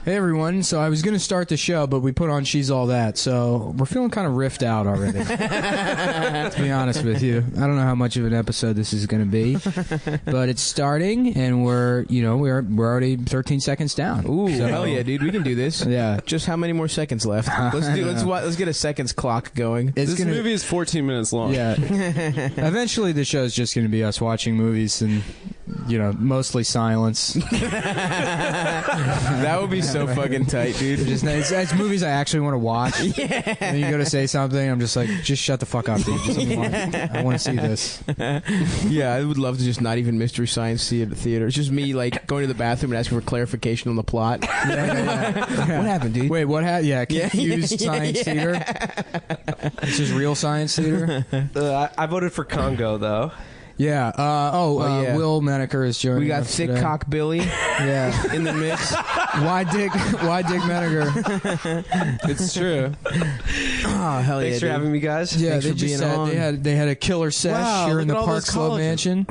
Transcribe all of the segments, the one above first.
Hey everyone, so I was going to start the show, but we put on She's All That, so we're feeling kind of riffed out already. To be honest with you. I don't know how much of an episode this is going to be, but it's starting, and we're already 13 seconds down. Ooh, so, hell yeah, dude, we can do this. Yeah. Just how many more seconds left? Let's get a seconds clock going. This movie is 14 minutes long. Yeah. Eventually the show's just going to be us watching movies and, mostly silence. That would be so fucking tight, dude. It's movies I actually want to watch. Yeah. And then you go to say something, I'm just like, just shut the fuck up, dude. I want to see this. Yeah, I would love to just not even Mystery Science Theater. It's just me, like, going to the bathroom and asking for clarification on the plot. Yeah. What happened, dude? Wait, what happened? Yeah, confused science theater. This is real science theater. I voted for Congo, though. Yeah. Yeah. Will Menaker is joining us. We got Thick today. Cock Billy. Yeah. In the mix. Why Dick Menaker? It's true. Oh, hell Thanks for having me, guys. Yeah, Thanks they for just being had, on. they had a killer sesh here in the Park Slope Mansion,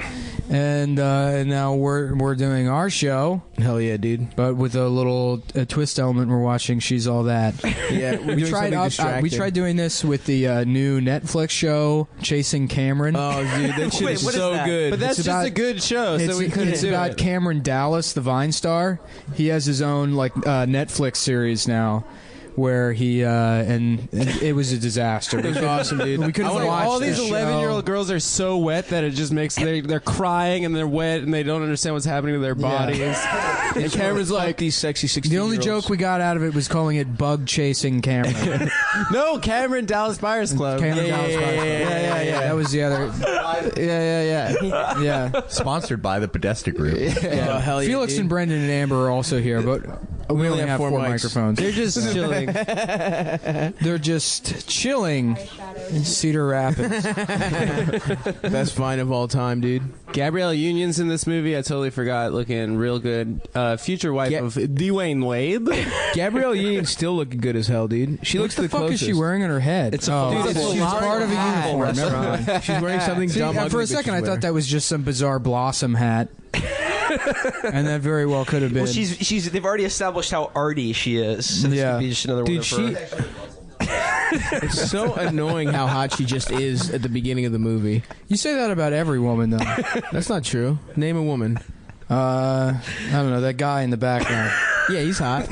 and now we're doing our show. Hell yeah, dude. But with a little twist element, we're watching She's All That. Yeah, we tried doing this with the new Netflix show Chasing Cameron. Oh, dude, that shit Wait, is what so is that? good. But that's just a good show, so we couldn't It's do about it. Cameron Dallas, the Vine star. He has his own Netflix series now, where he and it was a disaster. It was awesome, dude. We couldn't watch all these the 11-year-old girls are so wet that it just makes they're crying and they're wet and they don't understand what's happening to their bodies. And Cameron's like, these sexy 16 The only joke we got out of it was calling it Bug Chasing Cameron. no, Cameron Dallas Buyers Club. Cameron Dallas Buyers Club. Yeah. That was the other. Yeah. Sponsored by the Podesta Group. Oh, hell yeah, Felix dude. and Brendan and Amber are also here, but we only have 4 mics. microphones. They're just chilling. They're just chilling in Cedar Rapids. Best vine of all time, dude. Gabrielle Union's in this movie. I totally forgot. Looking real good. Future wife of Dwayne Wade. Gabrielle Union's still looking good as hell, dude. She looks What the fuck closest. is she wearing on her head? It's a Dude, full- she's part of a uniform. Never mind. She's wearing something See, dumb. for ugly, a but second, I she's thought that was just some bizarre blossom hat. And that very well could have been. Well, she's. They've already established how arty she is. So this could be just another one Dude, of her. It's so annoying how hot she just is at the beginning of the movie. You say that about every woman, though. That's not true. Name a woman. I don't know, that guy in the background. Yeah, he's hot.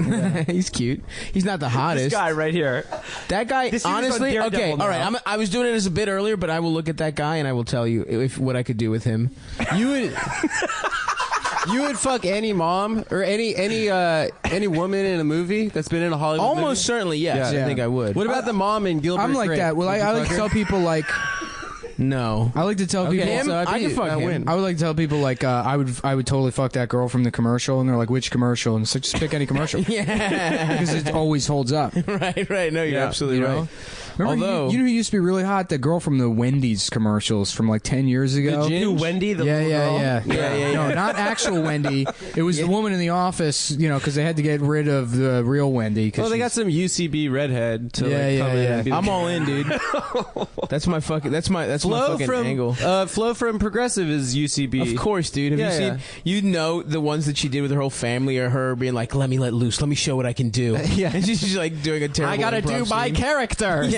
He's cute. He's not the hottest. This guy right here. That guy, This dude's honestly, on okay, Daredevil all right. now. I was doing it as a bit earlier, but I will look at that guy and I will tell you what I could do with him. You would. You would fuck any mom or any woman in a movie that's been in a Hollywood Almost movie? certainly, yes. Yeah. I think I would. What about the mom in Gilbert I'm like Grape? that. Well, Would you I like fuck to her? tell people, like... No. I like to tell people... Okay, so I can fuck him. win. I would like to tell people, like, I would totally fuck that girl from the commercial, and they're like, which commercial? And it's like, just pick any commercial. Yeah. Because it always holds up. right. No, you're absolutely You know? right. Remember, Although- you know who used to be really hot? The girl from the Wendy's commercials from like 10 years ago. The Who, Wendy, the little girl? Yeah. No, not actual Wendy. It was the woman in the office, because they had to get rid of the real Wendy. 'Cause Well, they got some UCB redhead to come in. And be the- I'm all in, dude. That's my fucking angle. Flo from Progressive is UCB. Of course, dude. Have you seen? You know the ones that she did with her whole family, or her being like, "Let me let loose. Let me show what I can do." Yeah. And she's like doing a terrible. I gotta improv do my scene. character.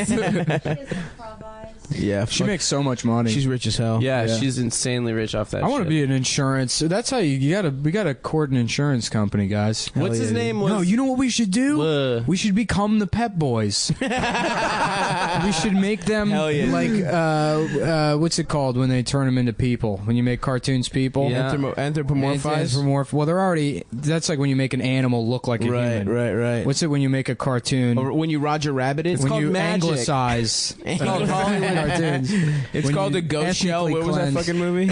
Yeah, She makes so much money. She's rich as hell. Yeah, Yeah. she's insanely rich off that. I want to shit. be an insurance. That's how we got to court an insurance company, guys. What's his name? No, you know what we should do? What? We should become the Pep Boys. We should make them Hell yeah. like what's it called when they turn them into people? When you make cartoons people? Yeah. Anthropomorphize. Well, they're already. That's like when you make an animal look like a human. Right. What's it when you make a cartoon? Or when you Roger Rabbit it? when called you magic. anglicize called Hollywood cartoons. It's When called you the Ghost Shell. ethnically What was that cleanse. fucking movie?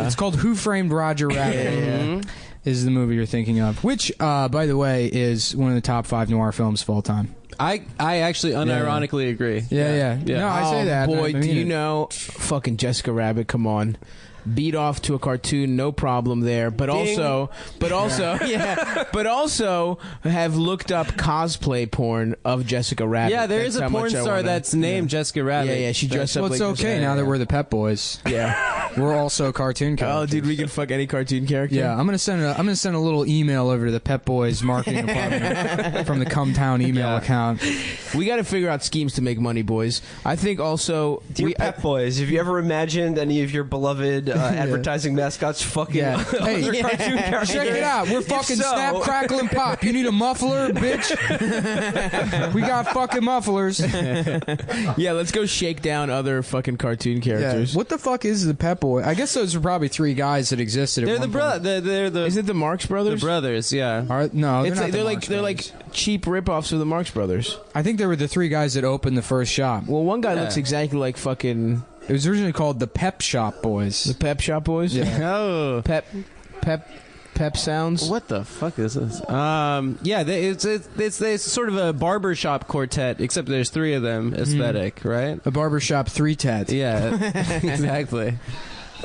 It's called Who Framed Roger Rabbit. Is the movie you're thinking of? Which, by the way, is one of the top 5 noir films of all time. I actually unironically agree. Yeah. No, I say that. Boy, I mean do you it. know fucking Jessica Rabbit? Come on. beat off to a cartoon, no problem there. But also, have looked up cosplay porn of Jessica Rabbit. Yeah, there is That's a how porn much I star wanna- that's named Jessica Rabbit. Yeah, she dressed up. Well, it's like okay now that we're the Pep Boys. Yeah. We're also cartoon characters. Oh, dude, we can fuck any cartoon character. Yeah, I'm gonna send a little email over to the Pep Boys marketing department from the Cum Town email account. We got to figure out schemes to make money, boys. I think also Dear Pep Boys, have you ever imagined any of your beloved advertising mascots fucking Yeah. Hey, other cartoon characters? check it out. We're fucking so- snap, crackle, and pop. You need a muffler, bitch? We got fucking mufflers. yeah, let's go shake down other fucking cartoon characters. What the fuck is the Pep Boy? I guess those are probably three guys that existed. At They're one the point. They're the Is it the Marx Brothers? the brothers. Yeah. No, It's they're, like, not they're the like Marx Brothers. cheap ripoffs of the Marx Brothers. I think they were the three guys that opened the first shop. Well, one guy looks exactly like fucking It was originally called the Pep Shop Boys. the Pep Shop Boys. Yeah. Oh. Pep sounds. What the fuck is this? Yeah, it's sort of a barbershop quartet, except there's three of them. Aesthetic, right? A barbershop three-tat. Yeah, exactly.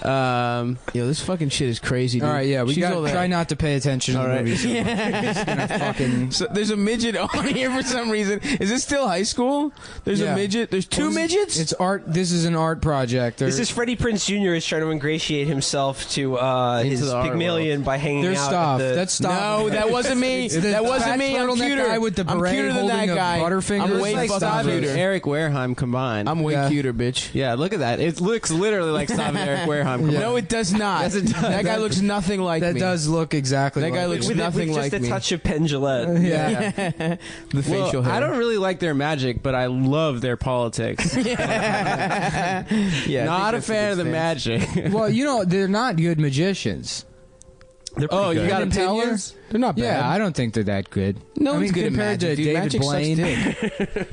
Yo, this fucking shit is crazy, dude. All right, yeah, we She's all got that- try not to pay attention to All the right. movie. Just gonna fucking So there's a midget on here for some reason. Is this still high school? There's Yeah. a midget. There's two midgets. It's art. This is an art project. This is Freddie Prinze Jr. is trying to ingratiate himself to his the art Pygmalion by hanging their out stuff. at the... That's stuff. No, that wasn't me. The That wasn't fat me. I'm turtleneck cuter. guy with the I'm beret cuter than holding that a guy. Butterfinger. I'm It's way like fucking Stav cuter. Eric Wareheim combined. I'm way Yeah. cuter, bitch. Yeah, look at that. It looks literally like Stav and Eric Wareheim combined. No, it does not. Yes, it does. That guy looks nothing like That me. does look exactly. That like guy it. looks with nothing just like a me. touch of Penn Jillette. Yeah. The facial hair. I don't really like their magic, but I love their politics. yeah, Not a fan of the magic. Well, they're not good magicians. Oh, you got Penn and Teller? opinions? They're not bad. Yeah, I don't think they're that good. No I one's mean, good at compared magic, to dude. David Magic sucks Blaine.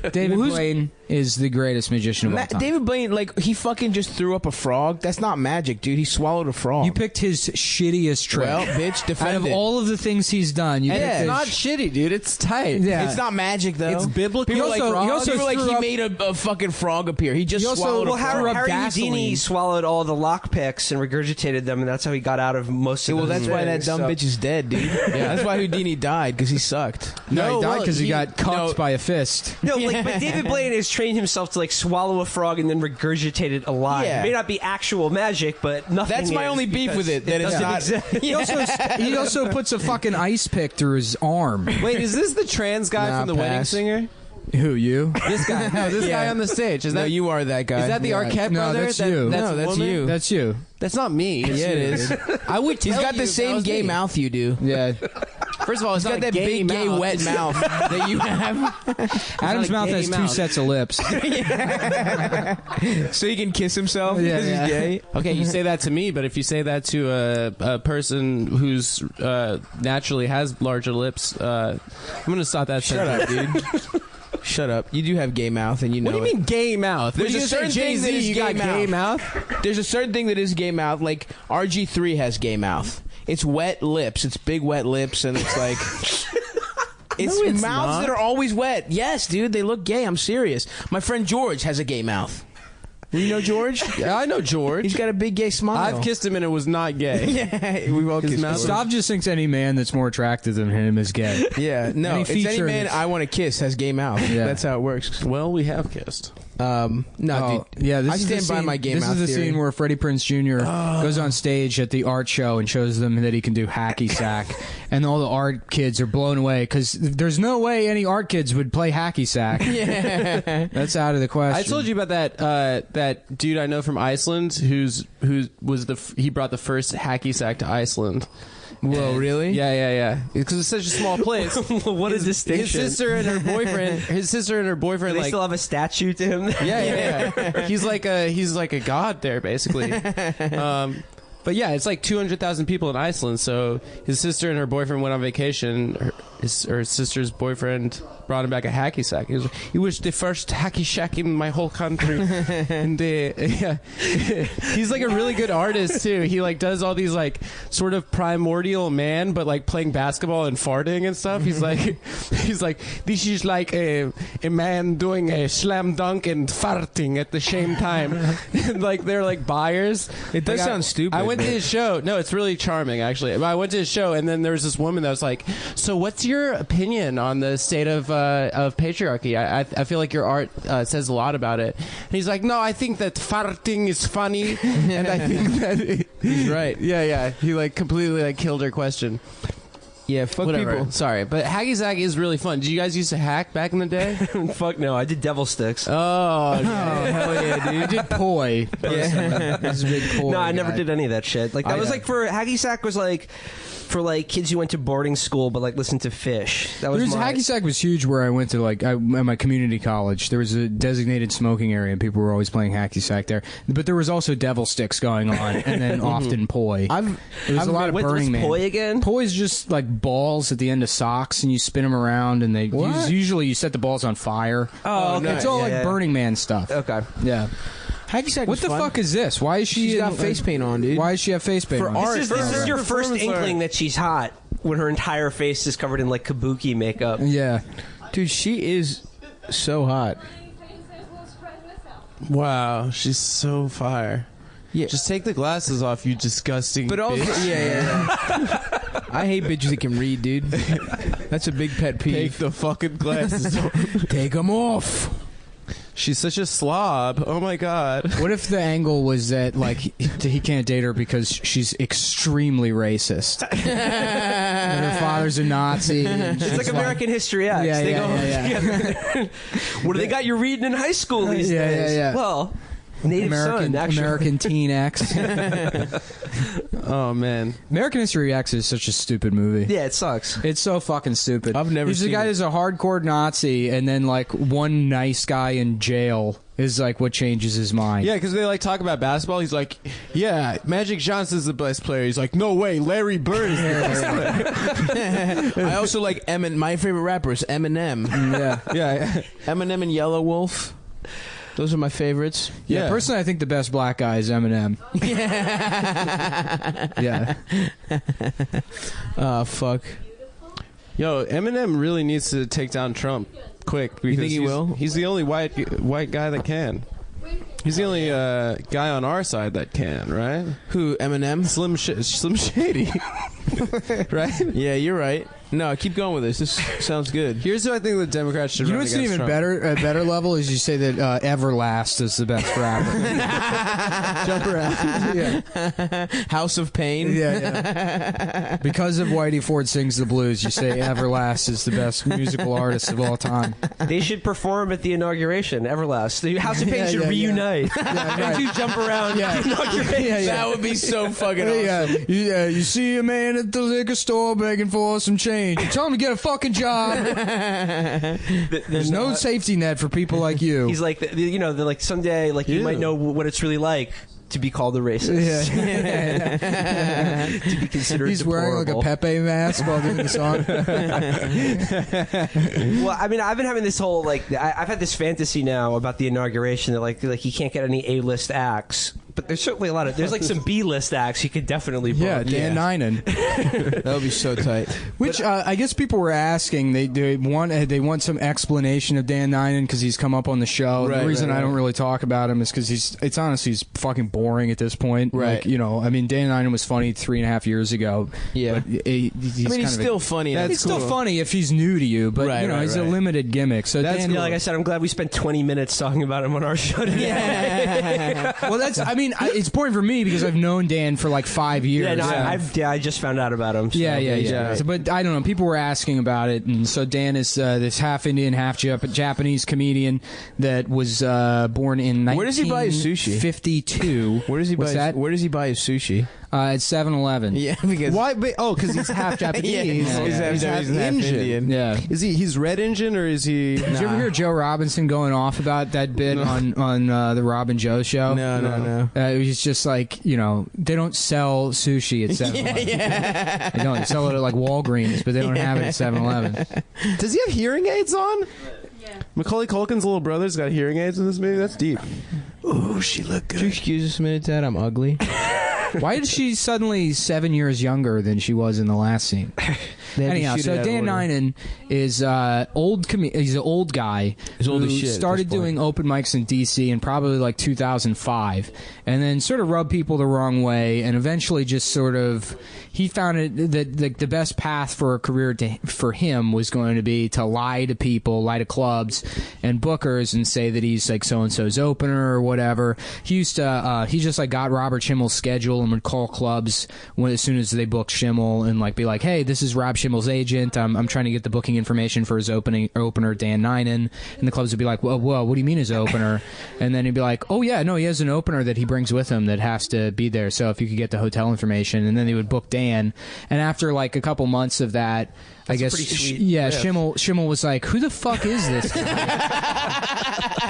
dick. David Blaine is the greatest magician of all time. David Blaine, like, he fucking just threw up a frog. That's not magic, dude. He swallowed a frog. You picked his shittiest trick. Well, bitch, defend out of it. all of the things he's done, you And picked it's his not shitty, dude. It's tight. Yeah. It's not magic, though. It's biblical. People He like, also- he also people like threw he up- made a fucking frog appear. He just He also- swallowed well, a how- frog. up Harry gasoline. Houdini swallowed all the lockpicks and regurgitated them, and that's how he got out of most of Well, those that's why that things, dumb so- bitch is dead, dude. Yeah, that's why Houdini died, because he sucked. No, he died because he he- got cucked no. by a fist. No, but David Blaine has trained himself to swallow a frog and then regurgitate it alive. Yeah. It may not be actual magic, but nothing. That's my is only beef because with it, that it's doesn't not- exist. He also puts a fucking ice pick through his arm. Wait, is this the trans guy Nah, from The Wedding pass. Singer? Who, you? This guy. No, this guy on the stage. Is No, that you are that guy. Is that the Yeah. Arquette No, brother? that's you. No, that's woman? you. That's you. That's not me. Yeah, it is. I would. He's tell got you the if that same was gay me. mouth you do. Yeah. First of all, it's He's not got a that big, gay, mouth. wet mouth that you have. Adam's a mouth gay has two mouth. sets of lips. So he can kiss himself Yeah, because yeah. he's gay. Okay, you say that to me, but if you say that to a person who's naturally has larger lips, I'm gonna stop that. Shut up, dude. Shut up. You do have gay mouth, and you know What do you it. mean gay mouth? There's a certain thing that is you gay got gay mouth. mouth. There's a certain thing that is gay mouth. Like RG3 has gay mouth. It's wet lips. It's big wet lips, and it's like. It's, No, it's mouths not. that are always wet. Yes, dude, they look gay. I'm serious. My friend George has a gay mouth. You know George? Yeah, I know George. He's got a big gay smile. I've kissed him and it was not gay. Yeah, we've all His kissed. mouth- George. Stav just thinks any man that's more attractive than him is gay. Yeah, no. Any It's any feature man is- I want to kiss has gay mouth. Yeah. That's how it works. Well, we have kissed. No, Oh, dude. yeah, this I is stand the by scene, my gay This mouth is the theory. scene where Freddie Prinze Jr. goes on stage at the art show and shows them that he can do hacky sack, and all the art kids are blown away because there's no way any art kids would play hacky sack. Yeah. That's out of the question. I told you about that dude I know from Iceland who was he brought the first hacky sack to Iceland. Whoa, really? Yeah. Because it's such a small place. What a distinction. His sister and her boyfriend. Do they still have a statue to him? Yeah. He's like a god there, basically. But yeah, it's like 200,000 people in Iceland. So his sister and her boyfriend went on vacation. his sister's boyfriend brought him back a hacky sack. He was the first hacky sack in my whole country. And he's like a really good artist too. He like does all these like sort of primordial man, but like playing basketball and farting and stuff. He's like this is like a man doing a slam dunk and farting at the same time. And like they're like buyers. It does sound stupid. I went to his show. No, it's really charming actually. I went to his show, and then there was this woman that was like, "So, what's your opinion on the state of patriarchy? I feel like your art says a lot about it." And he's like, "No, I think that farting is funny, and I think that he's right." Yeah. He like completely like killed her question. Yeah, fuck Whatever. people. Sorry, but hacky sack is really fun. Did you guys used to hack back in the day? Fuck no, I did devil sticks. Oh, Hell yeah, dude. I did poi. Yeah. This is a big poi. No, I never guy. did any of that shit. Like that was like for hacky sack was like for like kids who went to boarding school but like listened to Fish. That was Hacky sack was huge where I went to at my community college. There was a designated smoking area and people were always playing hacky sack there. But there was also devil sticks going on and then often poi. There was a lot of Burning Man. What's poi again? Poi is just like balls at the end of socks and you spin them around and usually you set the balls on fire. Oh, okay. It's all Yeah. Burning Man stuff. Okay. Yeah. Hacky sack What was the fun. fuck is this? Why is she She's got face paint on, dude. Why does she have face paint For on? art. This is your first Performance art. inkling that she's hot when her entire face is covered in like kabuki makeup. Yeah. Dude, she is so hot. wow, she's so fire. Yeah. Just take the glasses off, you disgusting. But also, bitch. yeah. I hate bitches that can read, dude. That's a big pet Take peeve. the fucking glasses off. Take them off. She's such a slob. Oh my god. What if the angle was that he can't date her because she's extremely racist? And her father's a Nazi. And It's she's like American History X. Yeah, They yeah, go yeah, yeah. What do they got you reading in high school these Yeah, days? yeah, yeah. Well, Native Son, actually. American Teen X. Oh man. American History X is such a stupid movie. Yeah, it sucks. It's so fucking stupid. I've never He's the seen guy it. who's a hardcore Nazi, and then one nice guy in jail is what changes his mind. Yeah, because they talk about basketball. He's like, yeah, Magic Johnson's the best player. He's like, no way, Larry Bird is the best player. I also like Eminem. My favorite rapper is Eminem. Yeah. Yeah. Eminem and Yellow Wolf. Those are my favorites. Yeah, Yeah. personally, I think the best black guy is Eminem. Yeah. Fuck. Yo, Eminem really needs to take down Trump quick. Because think he will? He's the only white guy that can. He's the only guy on our side that can, right? Who? Eminem? Slim Shady. Right? Yeah, you're right. No, keep going with this. This sounds good. Here's who I think the Democrats should You know run what's an against even Trump. better level is you say that Everlast is the best rapper. Jump around. Yeah. House of Pain. Yeah. Because of Whitey Ford Sings the Blues, you say Everlast is the best musical artist of all time. They should perform at the inauguration. Everlast. The House of Pain Yeah, should yeah, yeah. reunite. Yeah, And you jump around. Yeah. The inauguration. Yeah, yeah. That would be so fucking awesome. You see a man at the liquor store begging for some change. You tell him to get a fucking job. There's no safety net for people like you. He's like, they're like someday, you might know what it's really like to be called a racist. To be considered He's wearing deplorable. a Pepe mask while doing the song. Well, I mean, I've been having this whole I've had this fantasy now about the inauguration that like he can't get any A-list acts, but there's certainly there's some B-list acts he could definitely book. Yeah, Dan Ninen. That would be so tight. Which I guess people were asking. They want some explanation of Dan Ninen because he's come up on the show. Right, the reason right, I don't right. really talk about him is because he's fucking boring at this point. Right. I mean, Dan Ninen was funny 3.5 years ago. Yeah. But he's Still funny. It's still funny if he's new to you, but Right, right, he's a right. limited gimmick. So That's Dan, Yeah, like I said, I'm glad we spent 20 minutes talking about him on our show today. well, that's. I mean, it's important for me because I've known Dan for 5 years. Yeah, no, I just found out about him. So. Yeah. So, but I don't know. People were asking about it, and so Dan is this half Indian, half Japanese comedian that was born in 1952. Where does he buy his sushi? What's that? Where does he buy his sushi? It's 7-Eleven. Yeah, because Why? Because he's half Japanese. Yeah, He's he's half half Indian. Indian. Yeah. Is he's red Indian or is he? Did you ever hear Joe Robinson going off about that bit on the Rob and Joe show? No. It was just like, they don't sell sushi at 7-Eleven. Yeah. They don't. They sell it at like Walgreens, but they don't have it at 7-Eleven. Does he have hearing aids on? Yeah. Macaulay Culkin's little brother's got hearing aids in this movie. That's deep. Ooh, she looked good. Could you excuse us a minute, Dad? I'm ugly. Why is she suddenly 7 years younger than she was in the last scene? Anyhow, so Dan Ninen is he's an old guy old who as shit at started this point. doing open mics in DC in probably like 2005, and then sort of rubbed people the wrong way, and eventually just sort of he found it that the best path for a career for him was going to be to lie to people, lie to clubs and bookers, and say that he's like so and so's opener or whatever. He used to he just like got Robert Schimmel's schedule and would call clubs as soon as they booked Schimmel and like be like, hey, this is Rob Schimmel's agent. I'm trying to get the booking information for his opener Dan Ninen, and the clubs would be like, whoa, what do you mean his opener? And then he'd be like, oh yeah, no, he has an opener that he brings with him that has to be there, so if you could get the hotel information. And then they would book Dan, and after like a couple months of that, I guess Schimmel was like, who the fuck is this guy?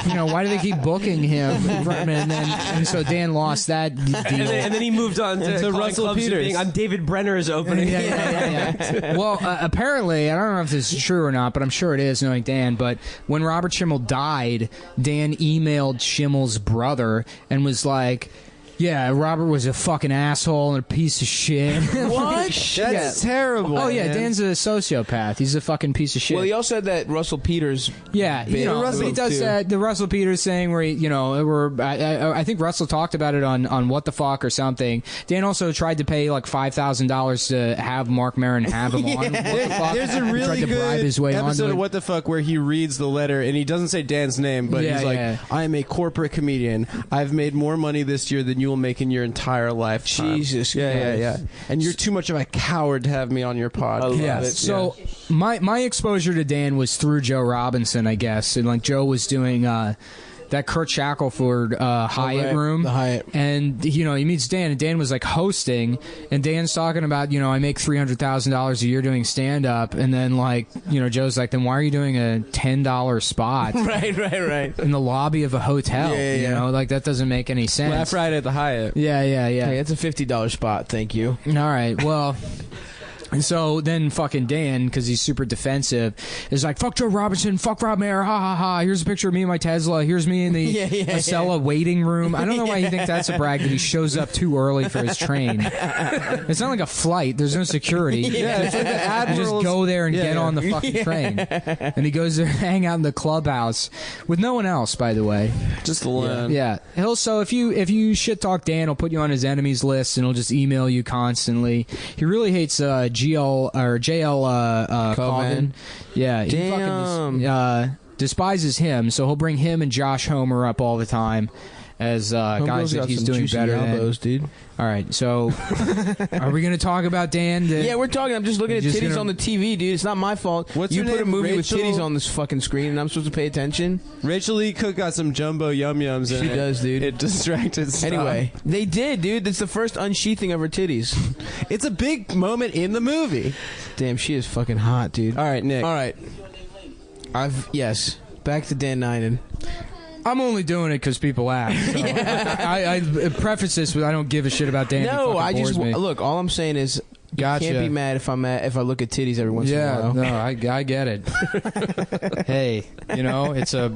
Why do they keep booking him? And so Dan lost that deal. And then he moved on to Russell Peters. I'm David Brenner's opening. Yeah. Well, apparently, I don't know if this is true or not, but I'm sure it is, knowing Dan. But when Robert Schimmel died, Dan emailed Schimmel's brother and was like, yeah, Robert was a fucking asshole and a piece of shit. What? That's terrible. Oh yeah, man. Dan's a sociopath. He's a fucking piece of shit. Well, he also had that Russell Peters. Yeah, he does too. that. The Russell Peters thing where I think Russell talked about it on What the Fuck or something. Dan also tried to pay like $5,000 to have Mark Maron have him on. What the Fuck. There's a He really tried to bribe his way good episode onto of it. What the Fuck where he reads the letter and he doesn't say Dan's name, but he's like, I am a corporate comedian. I've made more money this year than you will make in your entire lifetime. Jesus Yeah. And you're too much of a coward to have me on your pod. I love Yeah. it. So my exposure to Dan was through Joe Robinson, I guess, and like Joe was doing that Kurt Shackelford Hyatt room. The Hyatt. And, he meets Dan, and Dan was, like, hosting, and Dan's talking about, I make $300,000 a year doing stand-up, and then, like, Joe's like, then why are you doing a $10 spot Right. in the lobby of a hotel? Yeah. Like, that doesn't make any sense. Laugh right at the Hyatt. Yeah. Hey, that's a $50 spot. Thank you. All right, well... And so then fucking Dan, because he's super defensive, is like, fuck Joe Robinson, fuck Rob Mayer, ha ha ha, here's a picture of me and my Tesla, here's me in the Acela waiting room. I don't know why you think that's a brag that he shows up too early for his train. It's not like a flight, there's no security. It's like the You just go there and get on the fucking train. And he goes there and hang out in the clubhouse with no one else, by the way. Just alone. Yeah. So if you shit talk Dan, he'll put you on his enemies list and he'll just email you constantly. He really hates JL Coven. Yeah, he fucking despises him, so he'll bring him and Josh Homer up all the time as guys that he's doing better than. Dude. All right, so are we going to talk about Dan? Yeah, we're talking. I'm just looking at titties on the TV, dude. It's not my fault. What's you her put a name? movie Rachel? with titties on this fucking screen, and I'm supposed to pay attention? Rachel Lee Cook got some jumbo yum-yums in She it. does, dude. It distracted stuff. Anyway, they did, dude. It's the first unsheathing of her titties. It's a big moment in the movie. Damn, she is fucking hot, dude. All right, Nick. All right. Yes. Back to Dan Ninen. I'm only doing it because people ask. So I preface this with I don't give a shit about Dan. No, I just me. look. All I'm saying is, Gotcha. you can't be mad if I look at titties every once in a Yeah, while. no, I get it. Hey, it's a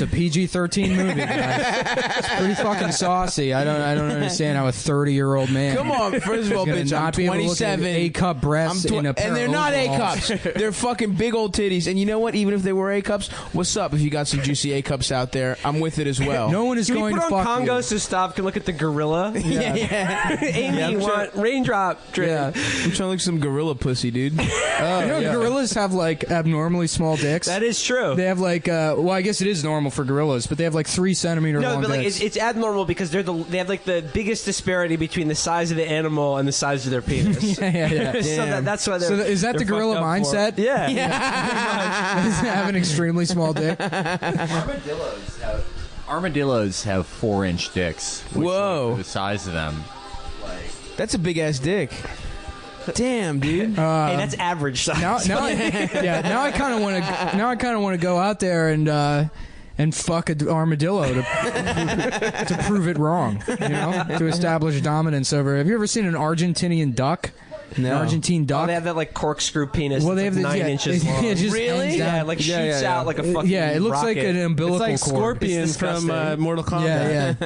PG-13 movie, guys. It's pretty fucking saucy. I don't understand how a 30-year-old man. Come on, first of all, is gonna bitch, I'm not be able to look at 27. A-cup breasts in a pair and they're of not overalls. A-cups. They're fucking big old titties. And you know what? Even if they were A-cups, what's up? If you got some juicy A-cups out there, I'm with it as well. No one is Can we going put to on fuck Congo you. so Stav can look at the gorilla? Yeah. Amy, want raindrop drip. Yeah. I'm trying to look some gorilla pussy, dude. Gorillas have like abnormally small dicks. That is true. They have like, well, I guess it is normal for gorillas, but they have like 3 centimeter No, long but like dicks. it's abnormal because they have like the biggest disparity between the size of the animal and the size of their penis. yeah. So that's why they're. So is that the they're gorilla fucked up for mindset? it. Yeah. Have an extremely small dick. Armadillos have 4-inch dicks. Which, Whoa. like, for the size of them. That's a big ass dick. Damn, dude. Hey, that's average size. Now I kind of want to. Now I kind of want to go out there and fuck an armadillo to prove it wrong. You know, to establish dominance over. Have you ever seen an Argentinian duck? No. An Argentine duck. Oh, they have that like corkscrew penis. Well, that's they like have 9 inches long. It just Really? ends Yeah, down- it like shoots out like a fucking it looks like rocket. an umbilical It's like cord. Scorpion It's from disgusting. Mortal Kombat.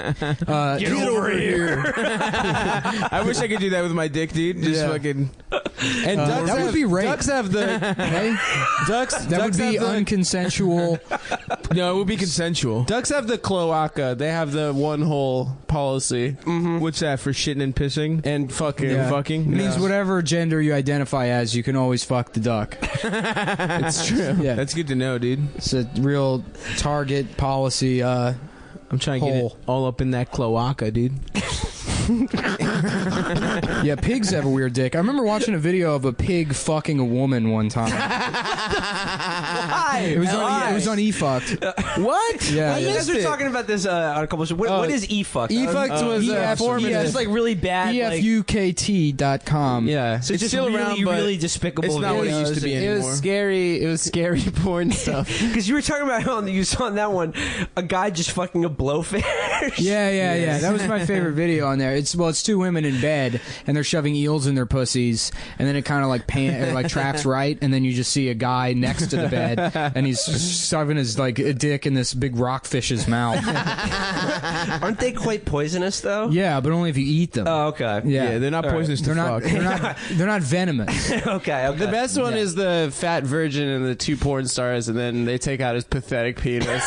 Yeah. Get over here. I wish I could do that with my dick, dude. Just Yeah. fucking. And ducks that would have, be rape. Ducks have the Hey, ducks. that ducks would be have the, unconsensual. No, it would be consensual. Ducks have the cloaca. They have the one hole policy What's that for shitting and pissing and fucking. Yeah. fucking? It means whatever gender you identify as, you can always fuck the duck. It's true. Yeah. That's good to know, dude. It's a real target policy. I'm trying to get it Hole. all up in that cloaca, dude. Yeah, pigs have a weird dick. I remember watching a video of a pig fucking a woman one time. It was on eFucked. What? Yeah, You yeah. guys were talking about this on a couple of shows. What is e-fuck? E-fucked was formative. It's like really bad. like, EFUKT.com. Yeah. so It's just still really, around, but really despicable. it's not what it used to be It anymore. was scary. It was scary porn stuff. Because you were talking about you saw on that one a guy just fucking a blowfish. Yeah. That was my favorite video on there. It's two women in bed and they're shoving eels in their pussies, and then it kind of like tracks right, and then you just see a guy next to the bed, and he's shoving his like a dick in this big rockfish's mouth. Aren't they quite poisonous though? Yeah, but only if you eat them. Oh, okay. Yeah. Yeah, they're not All right. poisonous They're to not. fuck. They're not venomous. okay. The best one is the fat virgin and the two porn stars, and then they take out his pathetic penis,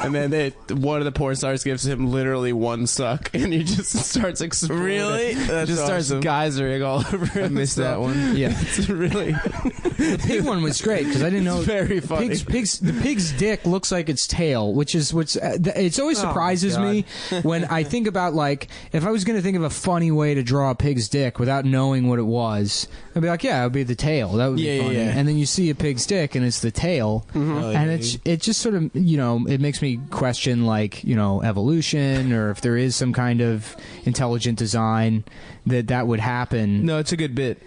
and then one of the porn stars gives him literally one suck, and he just starts exploding. Really? That's just starts awesome. geysering all over. I missed that one. Yeah, It's really the pig one was great because I didn't know. very funny. The pig's dick looks like its tail, which is it's always surprises me when I think about like if I was going to think of a funny way to draw a pig's dick without knowing what it was, I'd be like, yeah, it would be the tail. That would be funny. Yeah. And then you see a pig's dick and it's the tail, and it just sort of it makes me question like evolution or if there is some kind of intelligent design that would happen. No, it's a good bit.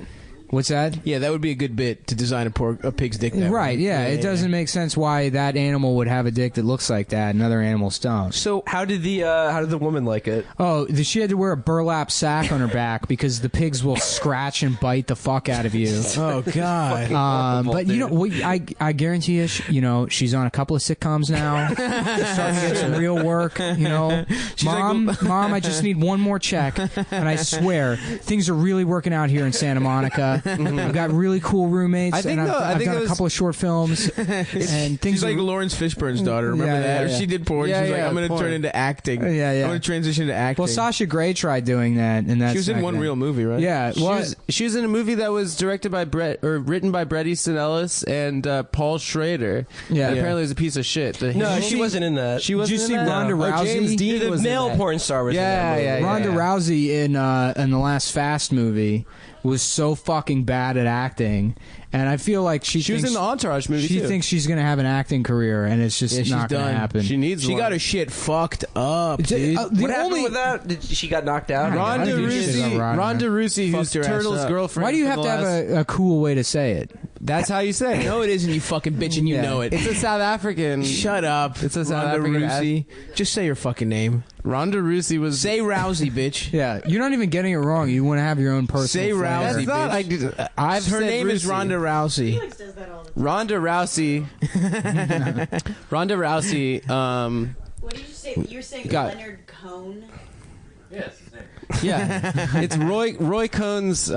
What's that? Yeah, that would be a good bit to design a pig's dick that Right, way. yeah. It doesn't make sense why that animal would have a dick that looks like that and other animals don't. So how did the woman like it? Oh, she had to wear a burlap sack on her back because the pigs will scratch and bite the fuck out of you. Oh, God. But I guarantee you, she's on a couple of sitcoms now. She's starting to get some real work. Mom, I just need one more check, and I swear things are really working out here in Santa Monica. I've got really cool roommates. I think and I've done it a was- couple of short films, and things She's like are, Lawrence Fishburne's daughter. Remember Yeah, that? yeah, Or she did porn. Yeah, She's like, yeah, I'm going to porn. turn into acting. Yeah. I'm going to transition to acting. Well, Sasha Grey tried doing that, and that's she was in one real movie, right? Yeah, She was in a movie that was directed by written by Bret Easton Ellis and Paul Schrader. Yeah. And apparently, it was a piece of shit. No, she wasn't in that. She Did wasn't you see in that? Ronda Oh, James Rousey? Dean the was in male that. porn star was in that movie. Yeah. Ronda Rousey in the last Fast movie was so fucking bad at acting, and I feel like she She was thinks, in the Entourage movie she too. thinks she's gonna have an acting career, and it's just Yeah, she's not gonna done. happen. She needs She one. got her shit fucked up, dude. The What happened only- with that? She got knocked out. I Ronda don't give a shit about Ronda. Ronda Rousey, who's Fucked her ass Turtle's up. girlfriend. Why do you for have the to have last- a cool way to say it? That's how you say it. No, it isn't, you fucking bitch, and you Yeah. know it. It's a South African. Shut up. It's a South Ronda African Rousey. Just say your fucking name. Ronda Rousey was. Say Rousey, bitch. Yeah, you're not even getting it wrong. You want to have your own personal. Say flair. Rousey. That's not. I've Her said name is Rousey. Ronda Rousey. Felix does that all the time. Ronda Rousey. Ronda Rousey. What did you say? You're saying Got- Leonard Cohen? Yeah, it's Roy Cohn's.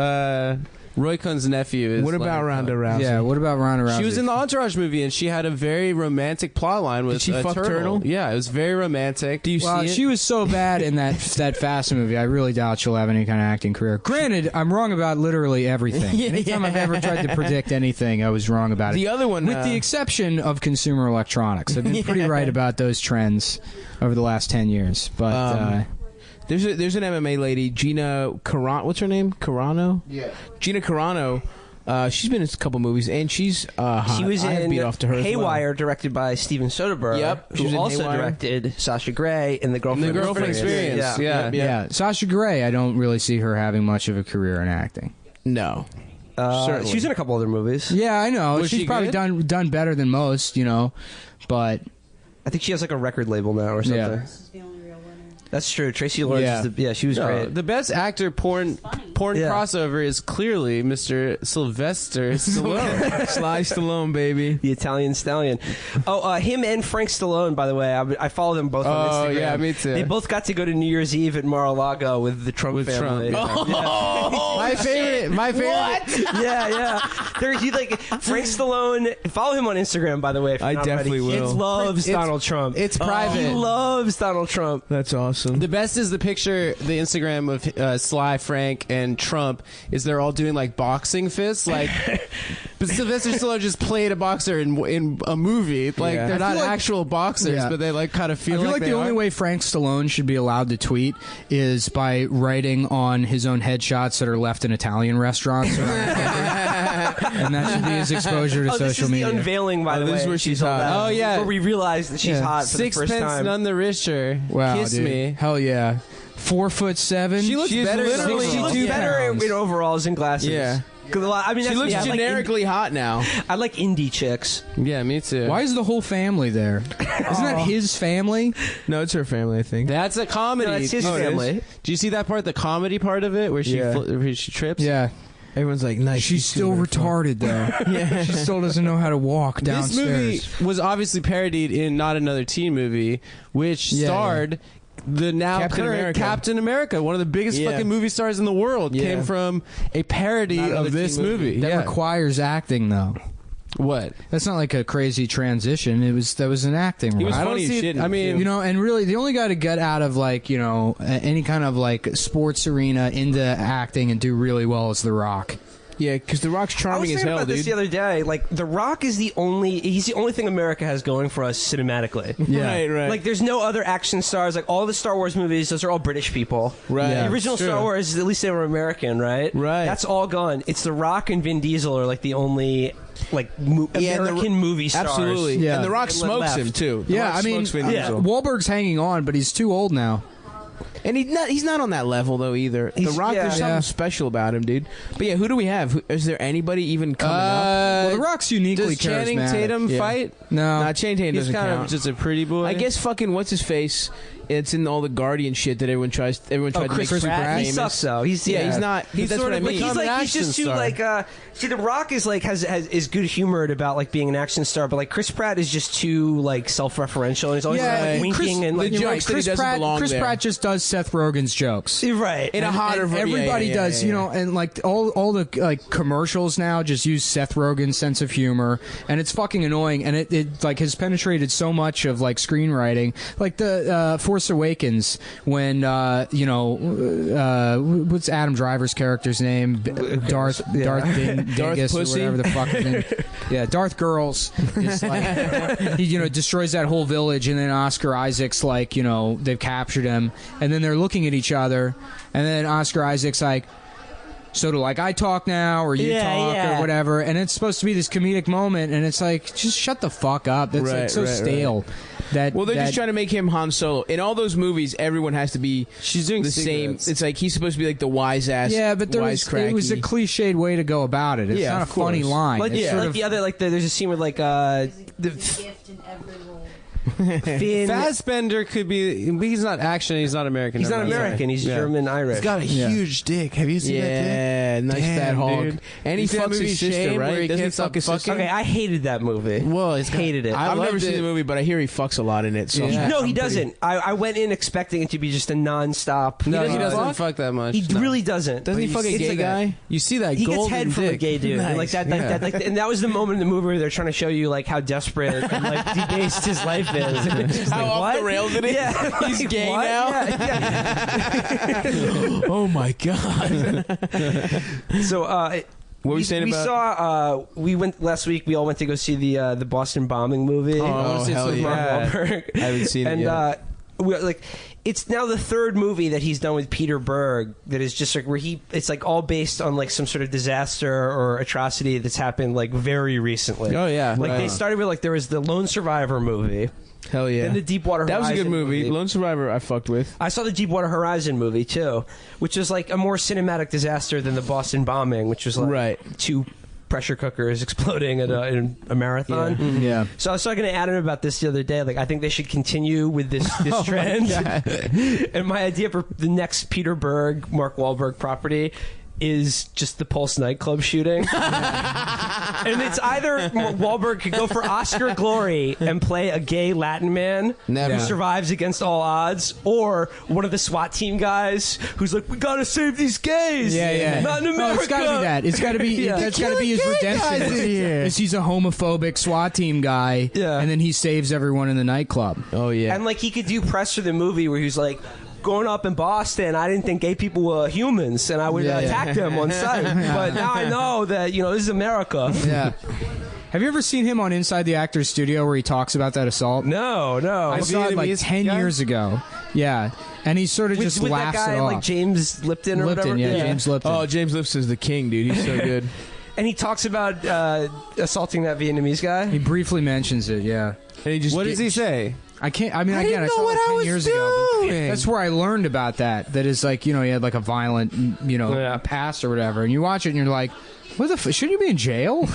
Roy Cohn's nephew. Is What about Leonard Ronda Cohen. Rousey? Yeah, what about Ronda Rousey? She was in the Entourage movie, and she had a very romantic plot line with Did she a fuck Turtle? Yeah, it was very romantic. Do you Well, see it? she was so bad in that Fast movie. I really doubt she'll have any kind of acting career. Granted, I'm wrong about literally everything. Anytime I've ever tried to predict anything, I was wrong about it. The other one, with the exception of consumer electronics, I've been pretty right about those trends over the last 10 years. But there's an MMA lady, Gina Carano. What's her name? Carano. Yeah. Gina Carano. She's been in a couple movies, and she's hot. She was I have in beat off to her as well. Haywire, directed by Steven Soderbergh. Yep, she was who in also Haywire. directed Sasha Grey in The Girlfriend, Experience. Yeah. Yeah. Sasha Grey, I don't really see her having much of a career in acting. No. Certainly. She was in a couple other movies. Yeah, I know. Was She's she probably good? done better than most, but I think she has like a record label now or something. Yeah. This is the only real winner. That's true. Tracy Lords Yeah. is she was great. The best actor porn Yeah. crossover is clearly Mr. Sylvester Stallone. Sly Stallone, baby. The Italian Stallion. Oh, him and Frank Stallone, by the way. I follow them both on Oh, Instagram. yeah, me too. They both got to go to New Year's Eve at Mar-a-Lago with the Trump With family. Trump. Oh, my favorite. Yeah. He Frank Stallone. Follow him on Instagram, by the way. If you're I not definitely already. will. He loves It's- Donald Trump. It's He private. loves Donald Trump. That's awesome. The best is the picture, the Instagram of Sly, Frank, and Trump is they're all doing like boxing fists, like. But Sylvester Stallone just played a boxer in a movie. Like Yeah. they're I not feel like- actual boxers, Yeah. but they like kind of I feel, feel like they the only are. way Frank Stallone should be allowed to tweet is by writing on his own headshots that are left in Italian restaurants, around the country. And that should be his exposure to This social is media. the unveiling, by the way. this is where she's told hot. that. Oh, yeah. Where we realize that she's Yeah. hot for the first Sixpence, time. none the richer. Wow, Kiss dude. me. Hell yeah. 4'7". She looks She's better. literally- She looks 62 better pounds. in overalls and glasses. Yeah. 'Cause I mean, She that's looks me. I like generically hot now. I like indie chicks. Yeah, me too. Why is the whole family there? Isn't that his family? No, it's her family, I think. That's a comedy. No, it's his Oh, it is? family. Do you see that part, the comedy part of it, where she Yeah. where she trips? Yeah. Everyone's like, nice. She's still retarded, though. Yeah. She still doesn't know how to walk This downstairs. movie was obviously parodied in Not Another Teen Movie, which Yeah, starred the now Captain current America. Captain America, one of the biggest Yeah. fucking movie stars in the world, Yeah. came from a parody Not Another of this Teen Movie. movie. That Yeah. requires acting, though. What? That's not like a crazy transition. That was an acting He was role. I don't funny as see. shit. I mean, You know, and really, the only guy to get out of like any kind of like sports arena into acting and do really well is The Rock. Yeah, because The Rock's I was charming as thinking hell, about this dude. the other day. Like, The Rock is he's the only thing America has going for us cinematically. Right, right. Like, there's no other action stars. Like, all the Star Wars movies, those are all British people. Right. Yeah. The original True. Star Wars, at least they were American, right? Right. That's all gone. It's The Rock and Vin Diesel are like the only and the American movie stars. Absolutely. Yeah. And The Rock And smokes left. him, too. The Yeah, Rock I mean, smokes Vin Diesel. Wahlberg's hanging on, but he's too old now. And he's not on that level, though, either. The He's- Rock, yeah. there's something Yeah. special about him, dude. But yeah, who do we have? Is there anybody even coming up? Well, The Rock's uniquely does Channing charismatic. Tatum Yeah. fight? No, Nah, Channing Tatum He's doesn't kind count. of just a pretty boy. I guess fucking what's his face? It's in all the Guardian shit that everyone tried to Chris make Pratt. Pratt He famous. sucks though. He's He's not. He's That's sort what I of mean. He's become like an he's just action too star. like see The Rock is like is good humored about like being an action star, but like Chris Pratt is just too like self-referential and he's always yeah, like winking and the like jokes You're right. that he Chris doesn't Pratt. belong Chris there. Pratt just does Seth Rogen's jokes. You're right. In a hotter version. Everybody Yeah, does, yeah, you know, and like all the like commercials now just use Seth Rogen's sense of humor, and it's fucking annoying, and it like has penetrated so much of like screenwriting, like the Force Awakens when what's Adam Driver's character's name, Darth Dingus or Pussy? whatever the fuck his name. Yeah, Darth Girls is like he destroys that whole village, and then Oscar Isaac's like they've captured him, and then they're looking at each other, and then Oscar Isaac's like, so do like I talk now or you talk or whatever, and it's supposed to be this comedic moment, and it's like just shut the fuck up. That's like Right, so right, stale. That Well, they're just trying to make him Han Solo. In all those movies, everyone has to be She's doing the cigarettes. same. It's like he's supposed to be like the wise ass. yeah, but it was a cliched way to go about it. It's Yeah, not a of course. funny line. Like, It's sort of, the other there's a scene with like He's a the gift in every role. Finn. Fassbender could be. He's not action. He's not American. He's not Never mind. American. He's Yeah. German Irish. He's got a Yeah. huge dick. Have you seen that dick? Yeah, nice Damn, fat hog. dude. And he You see that fucks movie his sister, Shame, where right? he Doesn't he can't fuck stop his sister? Okay, I hated that movie. Well, he's got- hated it. I've never loved seen it. the movie, but I hear he fucks a lot in it. So Yeah. No, he doesn't. I went in expecting it to be just a non-stop. No, he doesn't fuck? fuck that much. He No. really doesn't. Doesn't he fuck a It's gay like guy? You see that He gets golden head from a dick. gay dude, and like that, and that was the moment in the movie where they're trying to show you like how desperate and like debased his life is. And it's just How like, off what? the rails it is? Yeah, He's like, gay what? now? Yeah, Oh my god! yeah. So, What were you saying we about? saw. We went last week. We all went to go see the Boston bombing movie. I wanna see it hell so yeah. bad. Mark Wahlberg. I haven't seen it and yet. we like it's now the third movie that he's done with Peter Berg that is just like where it's like all based on like some sort of disaster or atrocity that's happened like very recently. Oh, yeah. Like they started with like there was the Lone Survivor movie. Hell yeah. And the Deepwater That Horizon was a good movie. Lone Survivor I fucked with. I saw the Deepwater Horizon movie too, which is like a more cinematic disaster than the Boston bombing, which was like two pressure cookers exploding at in a marathon. Yeah. So I was talking to Adam about this the other day. Like, I think they should continue with this trend. And my idea for the next Peter Berg, Mark Wahlberg property is just the Pulse nightclub shooting. And it's either Wahlberg could go for Oscar glory and play a gay Latin man Never. who survives against all odds, or one of the SWAT team guys who's like, we gotta save these gays. Not in America. No, it's gotta be that. It's gotta be. That's gotta be his redemption. Is he's a homophobic SWAT team guy, and then he saves everyone in the nightclub. Oh yeah. And like he could do press for the movie where he's like, growing up in Boston, I didn't think gay people were humans, and I would attack them on sight. But now I know that, you know, this is America. Yeah. Have you ever seen him on Inside the Actors Studio where he talks about that assault? No. I saw it like 10 years ago. Yeah. And he sort of just with laughs that guy, it off. like James Lipton or whatever. James Lipton. Oh, James Lipton's the king, dude. He's so good. And he talks about assaulting that Vietnamese guy. He briefly mentions it, yeah. And he just What does he say? I can't. I mean, I again, didn't I saw know it what I 10 was years ago. But doing. that's where I learned about that. That is like, you know, he had like a violent, you know, past or whatever. And you watch it and you're like, what the? Shouldn't you be in jail?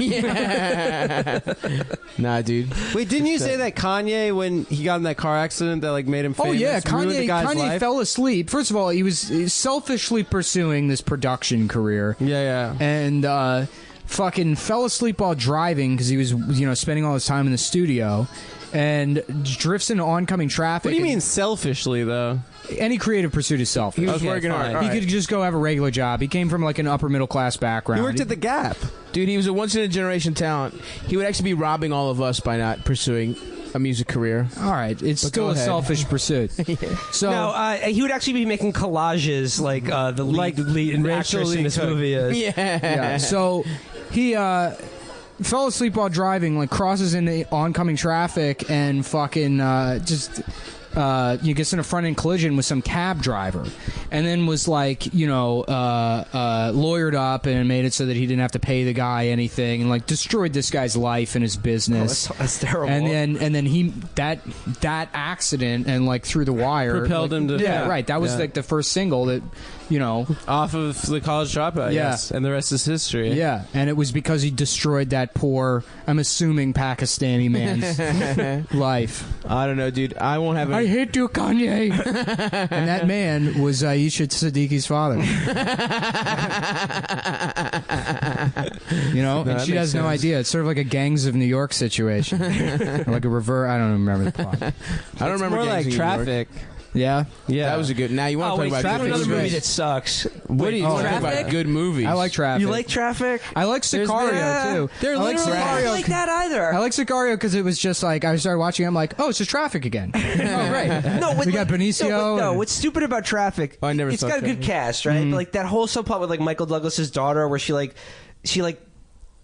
Nah, dude. Wait, didn't you say that Kanye, when he got in that car accident that like made him famous? Oh yeah, ruined the guy's Kanye life? fell asleep. First of all, he was selfishly pursuing this production career. Yeah. And fucking fell asleep while driving because he was, you know, spending all his time in the studio, and drifts into oncoming traffic. What do you mean selfishly though? Any creative pursuit is selfish. He was working hard. He could just go have a regular job. He came from like an upper middle class background. He worked at the Gap. Dude, he was a once-in-a-generation talent. He would actually be robbing all of us by not pursuing a music career. All right, it's But still go a ahead. selfish pursuit. So No, he would actually be making collages like the lead actress in this movie is. yeah, so he fell asleep while driving, like crosses into oncoming traffic, and fucking just gets in a front end collision with some cab driver, and then was like, you know, lawyered up and made it so that he didn't have to pay the guy anything, and like destroyed this guy's life and his business. That's terrible. And then he that accident and like through the wire Propelled like, him to- yeah, yeah. right. That was Yeah. like the first single that, you know. Off of the College Dropout, Yeah. yes. And the rest is history. Yeah, and it was because he destroyed that poor, I'm assuming, Pakistani man's life. I don't know, dude. I won't have I any... hate you, Kanye. And that man was Aisha Siddiqui's father. You know, and that she makes has no sense. idea. It's sort of like a Gangs of New York situation, or like a reverse. I don't remember the plot. I don't remember More Gangs like of New York. Traffic. Yeah, Yeah. That was a good... Now you want to wait, talk about Traffic good is was another movies. movie great. that sucks. What do you want to talk Traffic? about? Good movies. I like Traffic. You like Traffic? I like Sicario too. They're I like literally- I don't Sicario. like that either. I like Sicario because it was just like I started watching it, I'm like, oh, it's just Traffic again. Oh, great. No, We got Benicio No, and- what's stupid about Traffic? Oh, I never It's saw got a good Traffic. cast, right? But like that whole subplot with like Michael Douglas's daughter, where she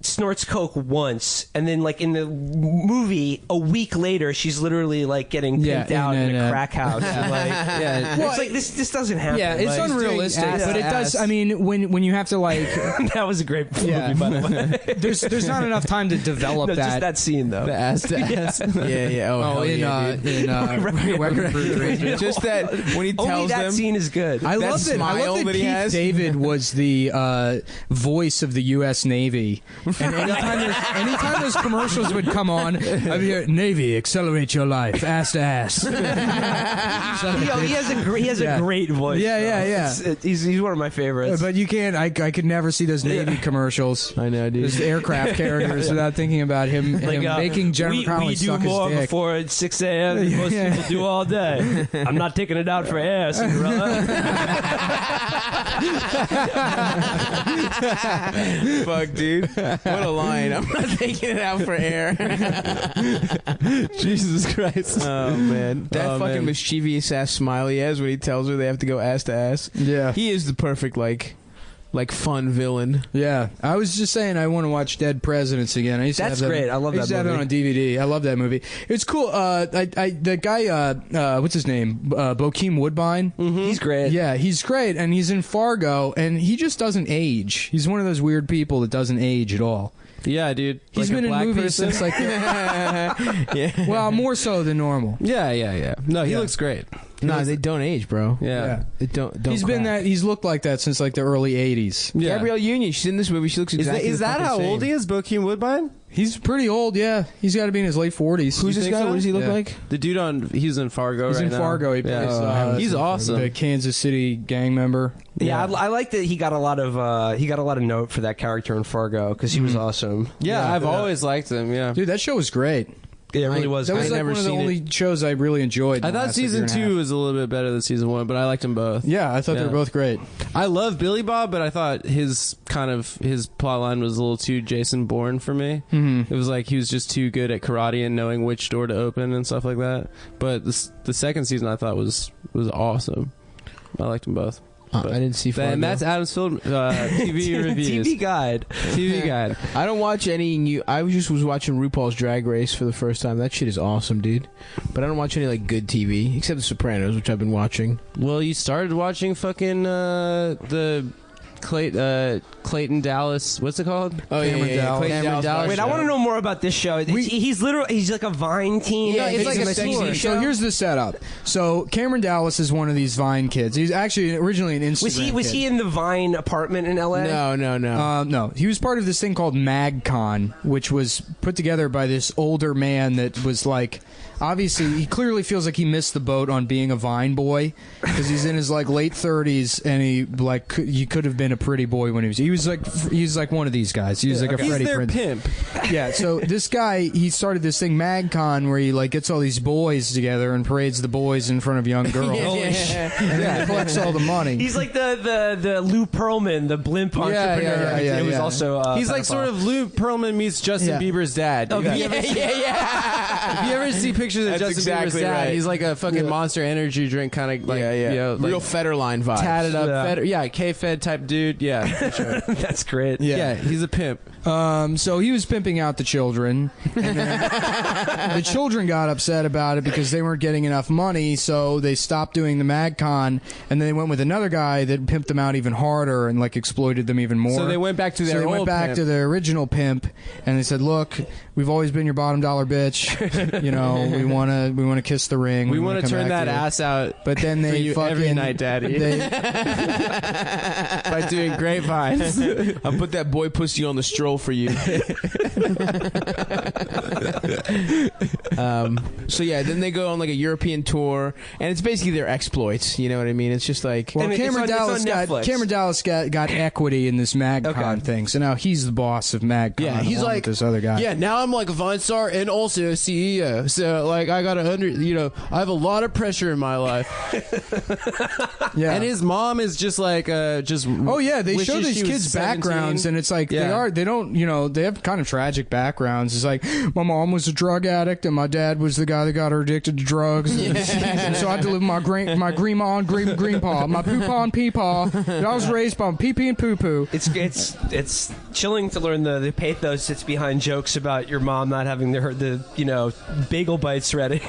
snorts coke once, and then like in the movie a week later she's literally like getting pimped out in a crack house. And, like, Yeah. it's like this doesn't happen. Yeah, it's Like, unrealistic, doing but it does. I mean, when you have to like, that was a great movie, Yeah. by the way. there's not enough time to develop No, that. just that scene though. The ass to ass. Yeah. Oh, Oh, hell in yeah, dude. Weapon Proof 3. Just that when he Only tells that them... scene is good. I That love that. I smile love that that he Keith has. David was the voice of the U.S. Navy, and anytime those commercials would come on, I'd be here, Navy, accelerate your life, ass to ass. he has a great voice. Yeah, though. yeah. He's one of my favorites. But you can't. I could never see those Navy commercials. I know, dude. Those aircraft characters without thinking about him making Jennifer Connelly we do suck his more dick. before it's 6 a.m. than most Yeah. people do all day. I'm not taking it out for air, Cinderella. Fuck, dude. What a line. I'm not taking it out for air. Jesus Christ. Oh, man. That Oh, fucking man. mischievous ass smile he has when he tells her they have to go ass to ass. Yeah. He is the perfect, like... like fun villain. Yeah, I was just saying I want to watch Dead Presidents again. I used to That's have that, great. I love I used that to have it movie. on DVD. I love that movie. It's cool. The guy, what's his name? Bokeem Woodbine. He's great. Yeah, he's great, and he's in Fargo, and he just doesn't age. He's one of those weird people that doesn't age at all. Yeah, dude. He's Like a been in black movies person? since like, Yeah. well, more so than normal. Yeah. No, he Yeah. looks great. No, they don't age, bro. Yeah. They don't. He's been crack. that. He's looked like that since like the early '80s. Yeah. Gabrielle Union. She's in this movie. She looks exactly. Is the that fucking how same. old he is, Bokeem Woodbine? He's pretty old. Yeah, he's got to be in his late 40s. Who's this think guy? so? What does he look Yeah. like? The dude he's in Fargo He's right in now. Fargo. He plays. He's awesome. The Kansas City gang member. Yeah, I like that he got a lot of note for that character in Fargo because he was awesome. Yeah, I've always liked him, yeah. Dude, that show was great. Yeah, it really was. That was I like never one of the seen only shows I really enjoyed. I in the thought last, like, season year and a 2 half. was a little bit better than season 1, but I liked them both. Yeah, I thought they Yeah. were both great. I love Billy Bob, but I thought his plot line was a little too Jason Bourne for me. Mm-hmm. It was like he was just too good at karate and knowing which door to open and stuff like that. But the second season I thought was awesome. I liked them both. I didn't see. Fargo. And that's Adam's film TV reviews. TV guide. TV guide. I don't watch any new. I was watching RuPaul's Drag Race for the first time. That shit is awesome, dude. But I don't watch any like good TV except The Sopranos, which I've been watching. Well, you started watching fucking the Clayton Dallas. What's it called? Oh Cameron Dallas. Clayton Cameron Dallas. Wait, I want to know more about this show. He's like a Vine teen. Yeah, it's like a TV TV show. So here's the setup. So Cameron Dallas is one of these Vine kids. He's actually originally an Instagram Was kid. he in the Vine apartment in L.A.? No. No, he was part of this thing called MagCon, which was put together by this older man that was like, obviously, he clearly feels like he missed the boat on being a Vine boy because he's in his like late 30s and he could have been a pretty boy when he was like one of these guys. He was like a He's Freddie their Prinze. pimp. Yeah, so this guy, he started this thing, MagCon, where he like gets all these boys together and parades the boys in front of young girls. Yeah. And then he collects all the money. He's like the Lou Pearlman, the blimp entrepreneur. yeah, It was yeah. also He's like pedophile. sort of Lou Pearlman meets Justin Yeah. Bieber's dad. Okay. Yeah. If you ever see pictures of That's Justin Bieber's exactly dad, right. he's like a fucking Monster Energy drink kind of like, you know, like Real Federline vibes. tatted up, Yeah. K-Fed type dude. Yeah, for sure. That's great. Yeah, he's a pimp. So he was pimping out the children. And then the children got upset about it because they weren't getting enough money, so they stopped doing the MagCon, and then they went with another guy that pimped them out even harder and like exploited them even more. So they went back to their So they went old back pimp. to their original pimp, and they said, "Look, we've always been your bottom dollar bitch. You know, we want to kiss the ring. We want wanna to come turn back that to you." ass out But then for they you fucking every night, Daddy, They, by doing grapevines. I'll put that boy pussy on the stroll for you. So yeah, then they go on like a European tour, and it's basically their exploits. You know what I mean? It's just like well, And Cameron it's on Netflix. Dallas got equity in this MagCon Okay. thing, so now he's the boss of MagCon. Yeah, he's along like with this other guy. Yeah, now I'm like a Vine star and also a CEO. So like I got I have a lot of pressure in my life. yeah. And his mom is just like just Oh yeah, they wishes show these she was kids 17. backgrounds, and it's like Yeah. they don't they have kind of tragic backgrounds. It's like my mom was a drug addict, and my dad was the guy that got her addicted to drugs, and so I had to live with my grandma and grandpa, my poopaw and peepaw. And I was raised by pee pee and poo poo. It's chilling to learn the pathos that's behind jokes about your mom not having the bagel bites ready.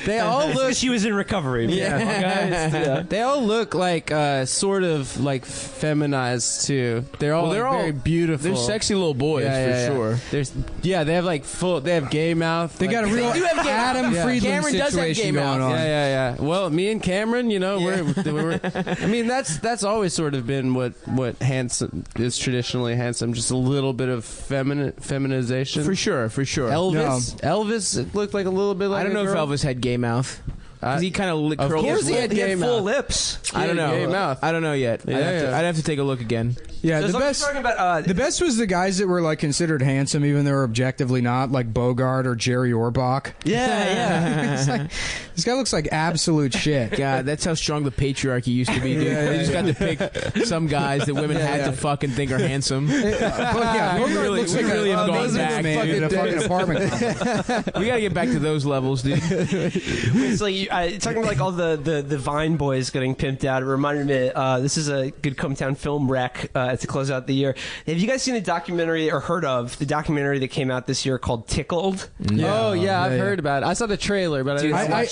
They all look she was in recovery. They all look like sort of like feminized too. They're all very beautiful. they're sexy little boys for sure. They have like they have gay mouth. They got a real They do have gay Adam mouth. Friedland Cameron does have gay situation mouth. going on. Yeah. Well, me and Cameron, we're I mean, that's always sort of been what handsome is traditionally handsome. Just a little bit of feminization. For sure. Elvis looked like a little bit like I don't a know if girl. Elvis had gay mouth. 'Cause he kind of Of curled course his he lip. had He gay had full mouth. lips. I don't know. Gay mouth. I don't know yet. Yeah. I'd have to take a look again. Yeah, So the best. talking about The best was the guys that were like considered handsome, even though they were objectively not, like Bogart or Jerry Orbach. It's like, this guy looks like absolute shit. God, that's how strong the patriarchy used to be, dude. They just got to pick some guys that women had to fucking think are handsome. But yeah, Bogart really- looks we like really a have gone amazing back, man dude. in a fucking apartment complex. We got to get back to those levels, dude. it's like talking about like all the Vine boys getting pimped out. It reminded me. This is a good Cum Town film rec to close out the year. Have you guys seen the documentary or heard of the documentary that came out this year called Tickled? Oh yeah, I've heard about it. I saw the trailer, but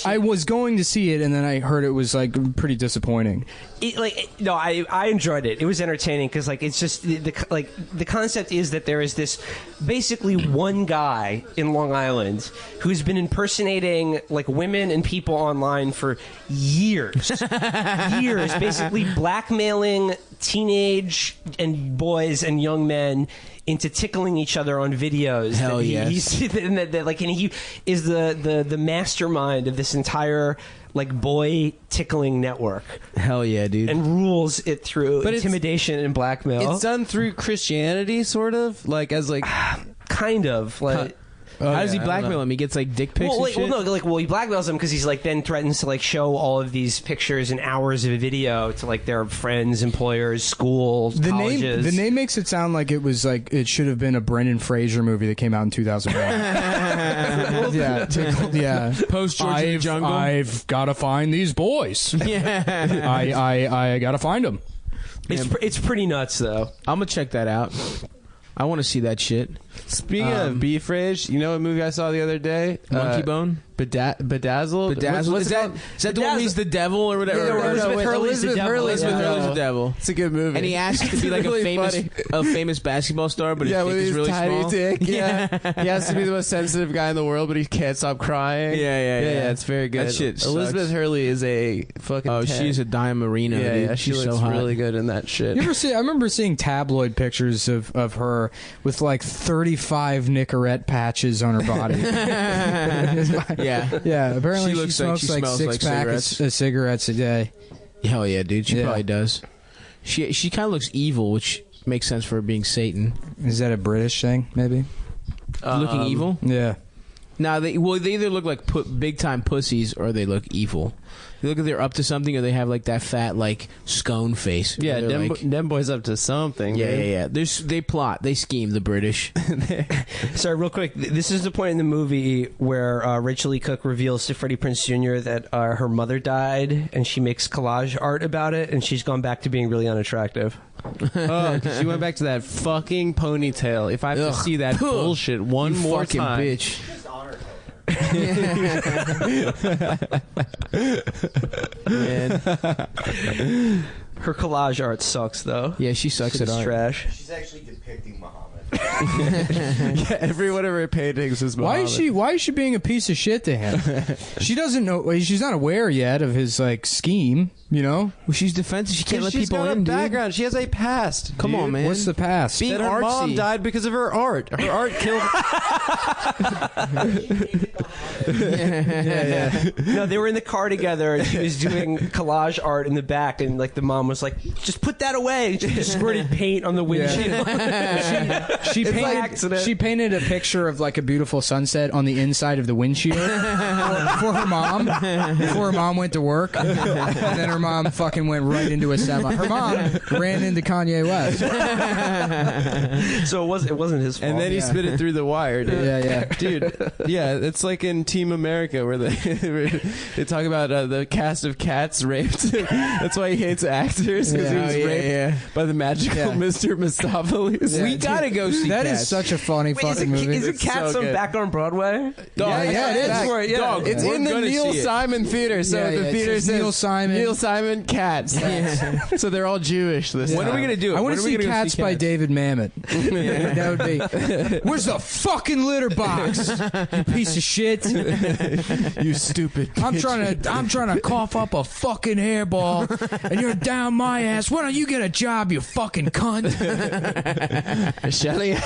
I was going to see it, and then I heard it was like pretty disappointing. I enjoyed it. It was entertaining because like it's just the concept is that there is this basically one guy in Long Island who's been impersonating like women and people online for years, basically blackmailing teenage and boys and young men into tickling each other on videos. Hell yes. And he is the mastermind of this entire like boy tickling network. Hell yeah, dude. And rules it through intimidation and blackmail. it's done through Christianity, sort of like as like kind of like. How does he blackmail him? He gets like dick pics and shit? He blackmails him because he's like then threatens to like show all of these pictures and hours of video to like their friends, employers, schools, colleges. The name makes it sound like it was like it should have been a Brendan Fraser movie that came out in 2001. yeah. Post George in the Jungle. I've got to find these boys. Yeah. I got to find them. It's pretty nuts though. I'm gonna check that out. I want to see that shit. Speaking of beef rage, you know what movie I saw the other day? Monkey Bone? Bedazzled. Bedazzled. Is that the one where he's the devil or whatever? Yeah, Elizabeth Hurley's the devil. Elizabeth Hurley's the devil. It's a good movie. And he asks to be like really a famous basketball star, but his dick with is his really tiny small. dick. Yeah. He has to be the most sensitive guy in the world, but he can't stop crying. Yeah. It's very good. That shit sucks. Elizabeth Hurley is a fucking. Oh, 10. she's a dime marina. Yeah, dude. she She's looks so hot. really good in that shit. You ever see? I remember seeing tabloid pictures of her with like 35 Nicorette patches on her body. Yeah. Yeah, apparently She she looks like smokes she like smells six like packs of cigarettes a day. Hell yeah, dude. She Yeah. probably does. She kind of looks evil, which makes sense for her being Satan. Is that a British thing? Maybe. Looking evil? Yeah. Now, they either look like big time pussies or they look evil. They look like they're up to something, or they have like that fat like scone face. Yeah, They're like, them boys up to something. yeah. dude. They plot, they scheme. The British. Sorry, real quick. This is the point in the movie where Rachel Lee Cook reveals to Freddie Prinze Jr. that her mother died, and she makes collage art about it, and she's gone back to being really unattractive. Oh, 'cause she went back to that fucking ponytail. If I have to see that bullshit one You more fucking time, bitch. Man. Her collage art sucks, though. Yeah, she sucks at It's art. trash. She's actually depicting Muhammad. yeah, every one of her paintings is Why Muhammad. is she being a piece of shit to him? She doesn't know. She's not aware yet of his like scheme. You know. Well, she's defensive. She can't let She's people got in, a dude. background. She has a past. Come dude. on, man. What's the past? Being That her mom artsy. died because of her art. Her art killed. No, they were in the car together, and she was doing collage art in the back, and like the mom was like, "Just put that away." And she just squirted paint on the windshield. She painted a picture of like a beautiful sunset on the inside of the windshield for her mom before her mom went to work, and then her mom fucking went right into a semi. Her mom ran into Kanye West. So it wasn't his fault. And then he spit it through the wire, dude. Yeah. Dude, yeah, it's like in Team America where they talk about the cast of Cats raped. That's why he hates actors, because he was raped by the magical Mr. Mistopheles. We gotta go see That Cats. is such a funny fucking movie. Is it Cats so on good. back on Broadway? Dog, Yeah, it is. Back. For it, yeah. Dog, it's We're in the gonna Neil see it. Simon Theater, so Yeah, the it theater says says Neil Simon. Cats. So they're all Jewish this When time. are we gonna do it? I want When to are we see gonna go Cats by David Mamet. That would be. Where's the fucking litter box? You piece of shit. You stupid I'm trying to cough up a fucking hairball, and you're down my ass. Why don't you get a job, you fucking cunt? Shelley, I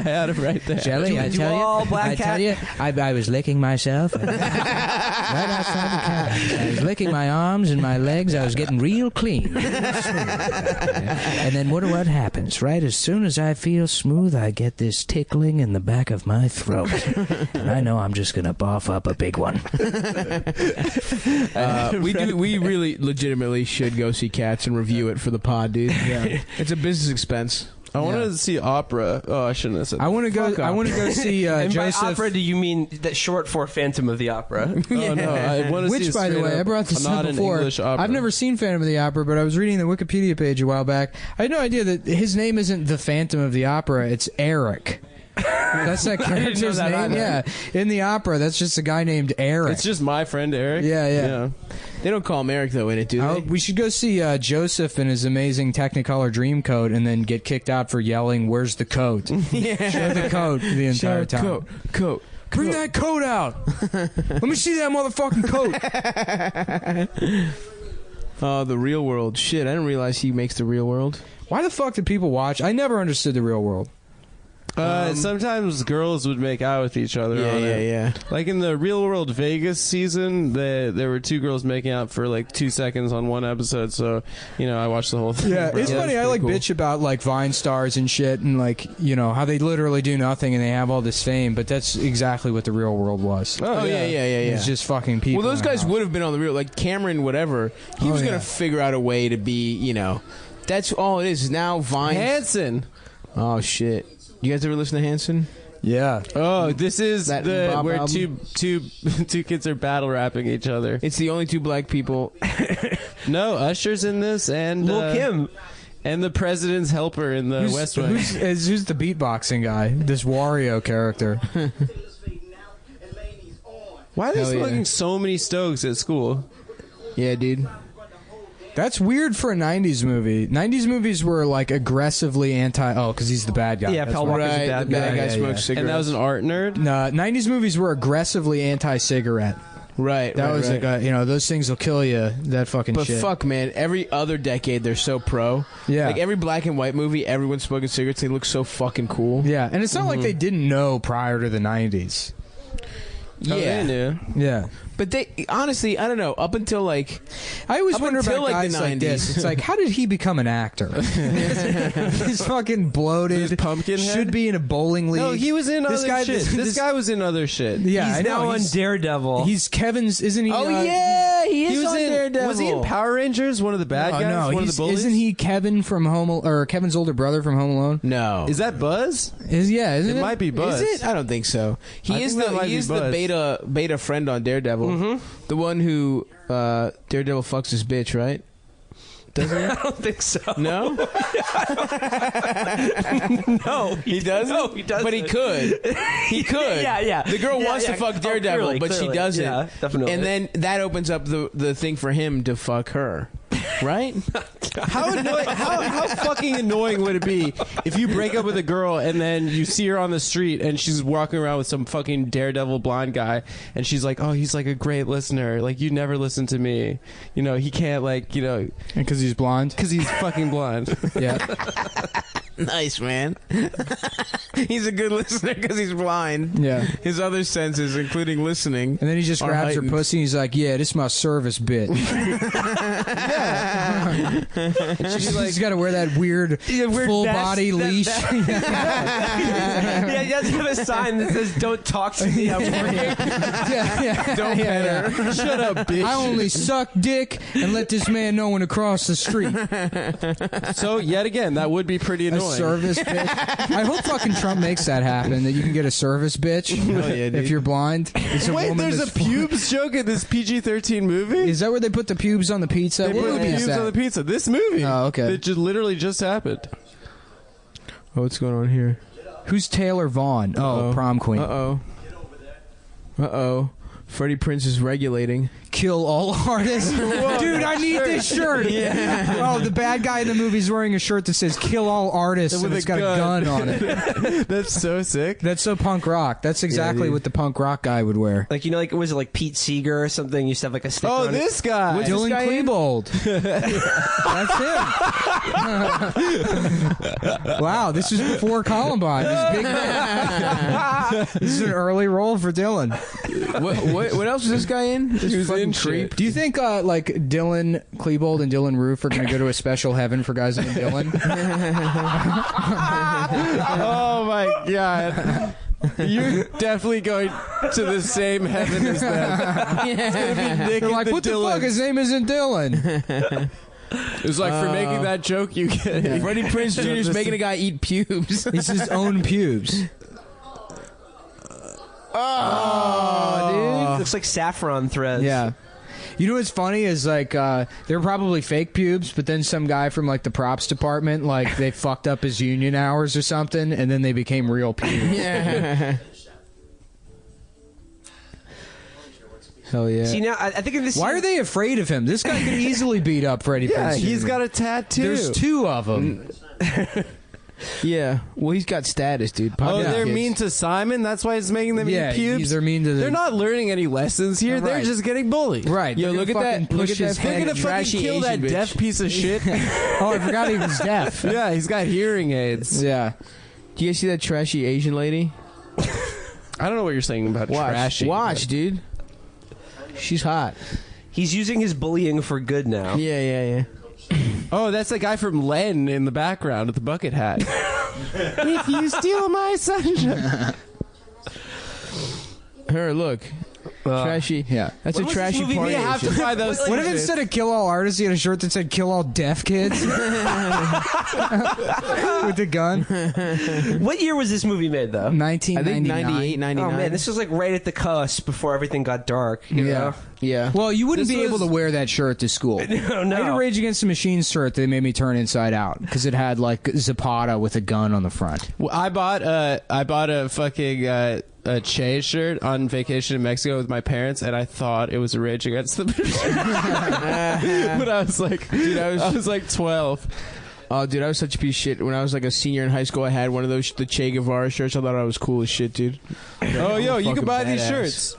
had him right there. Shelly, I do tell all you, black I tell you, I was licking myself right outside the cabin. I was licking my arms and my legs. I was getting real clean. And then what happens? Right as soon as I feel smooth, I get this tickling in the back of my throat, and I know I'm just gonna barf up a big one. We really legitimately should go see Cats and review it for the pod, dude. Yeah. It's a business expense. I wanted to see opera. Oh, I shouldn't have said. I want to go. I want to go see And by Joseph. opera, do you mean that short for Phantom of the Opera? Oh no, I want to see. Which, by the way, I brought this not up an before. English opera. I've never seen Phantom of the Opera, but I was reading the Wikipedia page a while back. I had no idea that his name isn't the Phantom of the Opera. It's Eric. That's that character's that name. either. Yeah, in the opera, that's just a guy named Eric. It's just my friend Eric. Yeah. They don't call him Eric though in it, do they? We should go see Joseph in his amazing Technicolor Dreamcoat, and then get kicked out for yelling, "Where's the coat?" Show the coat the entire time. Coat. Bring that coat out. Let me see that motherfucking coat. Oh, the Real World. Shit, I didn't realize he makes the Real World. Why the fuck did people watch? I never understood the Real World. Sometimes girls would make out with each other. on it. Yeah. Like in the Real World Vegas season, there were two girls making out for like 2 seconds on one episode. So, I watched the whole thing. Yeah, it's funny. I cool. bitch about like Vine stars and shit, and like how they literally do nothing and they have all this fame, but that's exactly what the Real World was. Oh, yeah. It's just fucking people. Well, those in a guys house. would have been on the Real, like Cameron, whatever. He was going to figure out a way to be, that's all it is. Now Vine. Hanson. Oh, shit. You guys ever listen to Hanson? Yeah. Oh, this is That the Bob where album? two kids are battle rapping each other. It's the only two black people. No, Usher's in this, and Lil Kim. and the president's helper in the West Wing. Who's the beatboxing guy? This Wario character. Why are they Hell yeah. smoking so many Stokes at school? Yeah, dude. That's weird for a 90s movie. 90s movies were like aggressively because he's the bad guy. Yeah, That's Paul what- Walker's a Right, bad the bad guy. guy Yeah, smokes yeah. cigarettes. And that was an art nerd? No, 90s movies were aggressively anti-cigarette. Right, That was right. like those things will kill you. That fucking But shit. fuck, man, every other decade they're so pro. Yeah. Like every black and white movie, everyone's smoking cigarettes. They look so fucking cool. Yeah, and it's not like they didn't know prior to the 90s. Oh, they knew. Yeah. But they, honestly, I don't know. Up until like, I always Up wonder until, about like, guys the like 90s. this. It's like, how did he become an actor? He's fucking bloated. This pumpkin head? Should be in a bowling league. No, he was in This other guy- shit. This guy was in other shit. Yeah, He's I know. now on Daredevil. He's Kevin's, isn't he? oh yeah, he is He was on in. Daredevil. Was he in Power Rangers? One of the bad guys. no, one of he's- the bullies. isn't he Kevin from Kevin's older brother from Home Alone? No, Is that Buzz? Isn't It it? might be Buzz. Is it? I don't think so. I He is think that might the be he's the Buzz. beta friend on Daredevil. The one who Daredevil fucks his bitch, right? Doesn't he? I don't think so. No, No, he doesn't. No, he doesn't. But he could. He could. Yeah. The girl Yeah, wants yeah. to fuck Oh, Daredevil, clearly, but she clearly. doesn't. Yeah, definitely. And then that opens up the thing for him to fuck her, right? How annoying? How fucking annoying would it be if you break up with a girl and then you see her on the street and she's walking around with some fucking Daredevil blonde guy and she's like, "Oh, he's like a great listener. Like you never listen to me. He can't Because he's blonde. because he's fucking blonde." Yeah. Nice, man. He's a good listener because he's blind. Yeah. His other senses, including listening. And then he just are grabs her heightened. pussy and he's like, "Yeah, this is my service bit." She's got to wear that weird, weird full vest, body leash. Yeah, he does have a sign that says "Don't talk to me." I'm working. yeah. Don't pet her. Shut up, bitch. I only suck dick and let this man know when to cross the street. So yet again, that would be pretty A annoying. service bitch. I hope fucking Trump makes that happen. That you can get a service bitch Hell yeah, dude. if you're blind. It's a Wait, woman there's a that's- pubes joke in this PG-13 movie. Is that where they put the pubes on the pizza? They What put movie is pubes that? on the pizza. This movie. Oh, okay. That literally just happened. Oh, what's going on here? Who's Taylor Vaughn? Oh, prom queen. Uh-oh. Freddie Prinze is regulating. Kill all artists. Dude, I need this shirt. Oh, the bad guy in the movie's wearing a shirt that says "Kill all artists" and With it's a got gun. a gun on it. That's so sick. That's so punk rock. That's exactly dude. what the punk rock guy would wear. Like was it like Pete Seeger or something? Used to have like a sticker Oh, on this guy. What's this Dylan guy in? Klebold. That's him. Wow, this was before Columbine. This big man. This is an early role for Dylan. What else was this guy in? This He was fucking in creep. shit. Do you think like Dylan Klebold and Dylan Roof are going to go to a special heaven for guys named Dylan? Oh my god. You're definitely going to the same heaven as them. It's gonna be Nick They're and like, the what the Dylans. fuck? His name isn't Dylan. It was like, for making that joke, you get Freddie Prinze Jr. is making a guy eat pubes. It's his own pubes. Oh, dude. Looks like saffron threads. Yeah. You know what's funny is like they're probably fake pubes, but then some guy from like the props department, like they fucked up his union hours or something, and then they became real pubes. Yeah. Hell yeah. See, now, I think in this. Why are they afraid of him? This guy could easily beat up Freddie Yeah, Prinze Jr. he's got a tattoo. There's 2 of them. Yeah. Well, he's got status, dude. Oh, Popular they're kids. mean to Simon? That's why he's making them Yeah, eat pubes? they're mean to the... They're not learning any lessons here. They're Right. just getting bullied. Right. Yo, They're look at gonna that. fucking Look push at his that They're head. going to fucking trashy kill Asian that bitch. deaf piece of shit. Oh, I forgot he was deaf. Yeah, he's got hearing aids. Yeah. Do you guys see that trashy Asian lady? I don't know what you're saying about trashy. Watch, dude. She's hot. He's using his bullying for good now. Yeah. Oh, that's the guy from Len in the background with the bucket hat. If you steal my sunshine. Her, look. Trashy. Yeah. That's When a was this trashy movie party. We have to Asian. buy those. What if t-shirts. instead of kill all artists, he had a shirt that said kill all deaf kids? With the gun? What year was this movie made, though? 1999. I think 98, 99. Oh man, this was like right at the cusp before everything got dark. You know? Yeah. Well, you wouldn't This be able was- to wear that shirt to school. No. I had a Rage Against the Machine shirt that made me turn inside out because it had like Zapata with a gun on the front. Well, I bought a fucking a Che shirt on vacation in Mexico with my parents, and I thought it was a Rage Against the Machine. But I was like, dude, I was like 12. Oh, dude, I was such a piece of shit. When I was like a senior in high school, I had one of those, the Che Guevara shirts. I thought I was cool as shit, dude. Oh, yo, you fucking can buy these badass. shirts.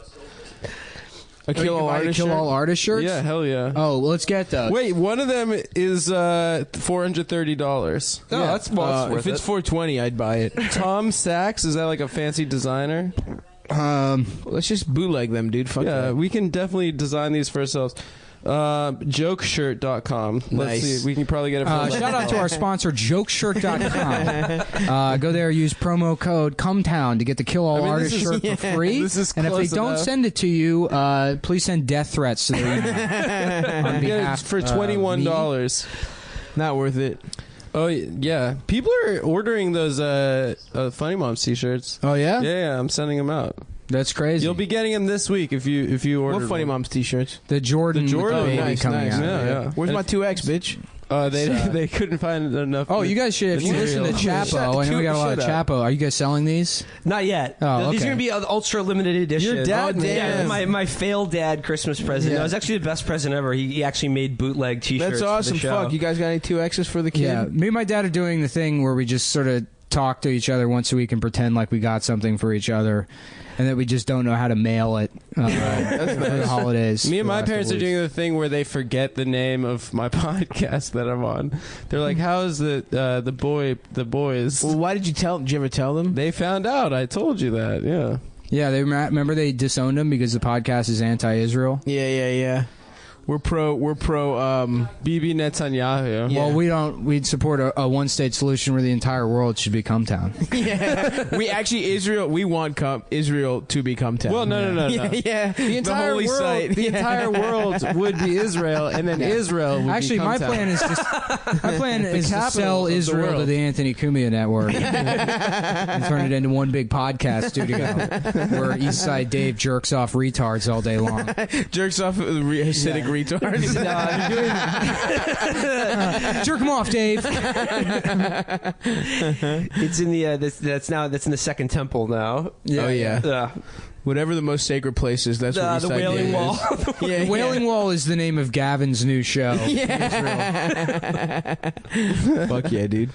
A kill all artist Kill shirt? all artist shirts? Yeah, hell yeah. Oh, well, let's get those. Wait, one of them is $430. Oh, that's If it's 420, I'd buy it. Tom Sachs, is that like a fancy designer? Let's just bootleg them, dude. Fuck Yeah, that. we can definitely design these for ourselves. Jokeshirt.com. Let's Nice. see. We can probably get it for Shout out to our sponsor, Jokeshirt.com. Go there, use promo code Cum Town to get the Kill All I mean, Artist this is- shirt for free. This is and if they close don't enough. send it to you, please send death threats to their email. On Get behalf it for of $21. Not worth it. Oh yeah, people are ordering those Funny Moms t-shirts. Oh yeah? Yeah, I'm sending them out. That's crazy. You'll be getting them this week if you order. What Funny Moms t-shirts? the Jordan, The Jordan. with the baby Nice, coming nice. out. Yeah. Where's And my 2X, bitch? they couldn't find enough. Oh, you guys should. If you listen to Chapo, I know we got a lot of Chapo. Are you guys selling these? Not yet. Oh, These are okay. going to be an ultra limited edition. Your dad, Yeah, man. my failed dad Christmas present. Yeah. That was actually the best present ever. He actually made bootleg T-shirts. That's for awesome. the show. Fuck. You guys got any 2Xs for the kid? Yeah. Me and my dad are doing the thing where we just sort of talk to each other once a week and pretend like we got something for each other, and that we just don't know how to mail it for the holidays. Me and for the my last parents are couple doing the thing where they forget the name of my podcast that I'm on. They're like, "How's the boys?" Well, why did you tell? Did you ever tell them? They found out. I told you that. Yeah. Yeah, they remember they disowned him because the podcast is anti-Israel. Yeah. We're pro. Bibi Netanyahu. Yeah. Well, we'd support a one-state solution where the entire world should be Cum Town. Yeah. We actually Israel. We want Israel to become town. Well, no. Yeah. The entire holy world, site. the entire world would be Israel, and then Israel would Actually, be my Cum Town. plan is to capital sell of the Israel to world. the Anthony Cumia Network and turn it into one big podcast studio where Eastside Dave jerks off retards all day long. Jerks off Hasidic retards. Jerk him off, Dave. It's in the that's in the Second Temple now. Oh yeah. Whatever the most sacred place is, that's where The Eastside Wailing Dave Wall. is. Yeah, The Wailing Wall is the name of Gavin's new show. Fuck yeah, dude.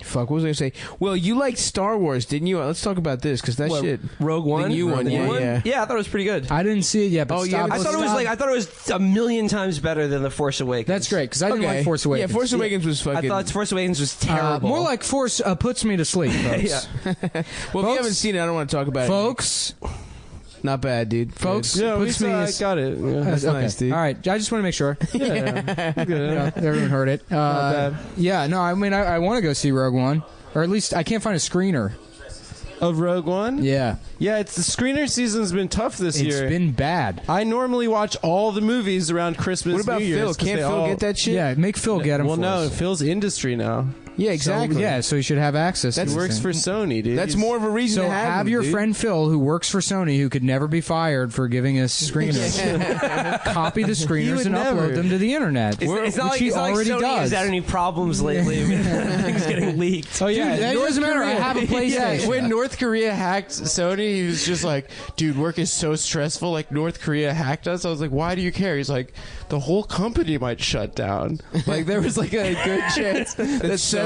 Fuck, what was I gonna say? Well, you liked Star Wars, didn't you? Let's talk about this because that What, shit. Rogue One. The new one, yeah. Yeah, I thought it was pretty good. I didn't see it yet, but Oh, you stop. haven't I thought it was a million times better than The Force Awakens. That's great because I didn't Okay. like Force Awakens. Yeah, Force Awakens was fucking. I thought Force Awakens was terrible. More like Force puts me to sleep, folks. Yeah. well, if folks- you haven't seen it, I don't want to talk about Folks, it. Not bad, dude. folks, Yeah, we puts me. saw, I got it. Yeah. That's okay. nice, dude. All right, I just want to make sure. Yeah. Good. Everyone heard it. bad. Yeah, no, I mean, I want to go see Rogue One, or at least I can't find a screener. of Rogue One. Yeah, Yeah, it's the screener season's been tough this it's year. been bad. I normally watch all the movies around Christmas. What about New Year's, Phil? 'cause Can't they Phil all- get that shit? Yeah, make Phil get him. Well, for no, us. Phil's industry now. Yeah, exactly. So, yeah, so he should have access. That's to He this works thing. for Sony, dude. That's He's- more of a reason So to have him, your dude. friend Phil, who works for Sony, who could never be fired for giving us screeners, copy the He screeners would and never. upload them to the internet. It's which not like, he it's not like already Sony does. has had any problems lately with things getting leaked. Oh yeah, Dude, that North doesn't matter. I Korea- have a PlayStation. Yeah, when North Korea hacked Sony, he was just like, "Dude, work is so stressful. Like North Korea hacked us." I was like, "Why do you care?" He's like, "The whole company might shut down." Like there was like a good chance that Seth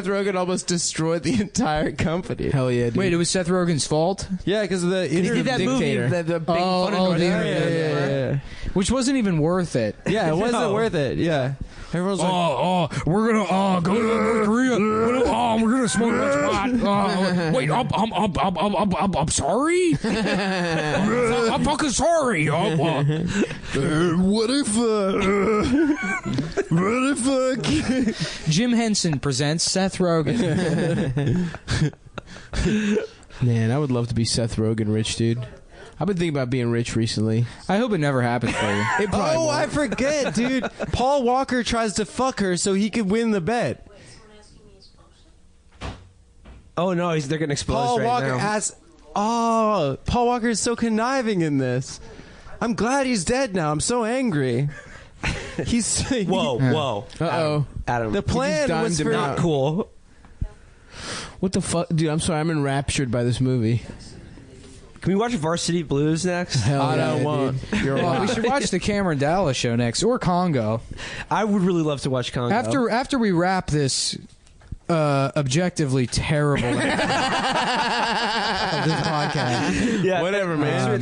Rogen almost destroyed the entire company. Hell yeah, dude. Wait, it was Seth Rogen's fault, Yeah, because of the He did that Dictator. movie, the big Oh, fun in oh, North the Korea. yeah. which wasn't even worth it. Yeah, it wasn't No. worth it. Yeah, everyone's like, We're gonna go to North Korea. We're gonna smoke a pot. Wait, I'm sorry. I'm fucking sorry. "What if Jim Henson presents Seth Rogen. Man, I would love to be Seth Rogen rich, dude. I've been thinking about being rich recently. I hope it never happens for you. It probably Oh, won't. I forget, dude. Paul Walker tries to fuck her so he could win the bet. Oh no, they're getting exposed Paul right Walker now. asks. Oh, Paul Walker is so conniving in this. I'm glad he's dead now. I'm so angry. He's Whoa. Uh-oh. Adam. The plan dimed was him for out. Not cool. What the fuck? Dude, I'm sorry. I'm enraptured by this movie. Can we watch Varsity Blues next? Hell I yeah, don't dude. want. You're Well, we right. should watch the Cameron Dallas show next, or Congo. I would really love to watch Congo. After we wrap this objectively terrible of this podcast. yeah, Whatever, man. We're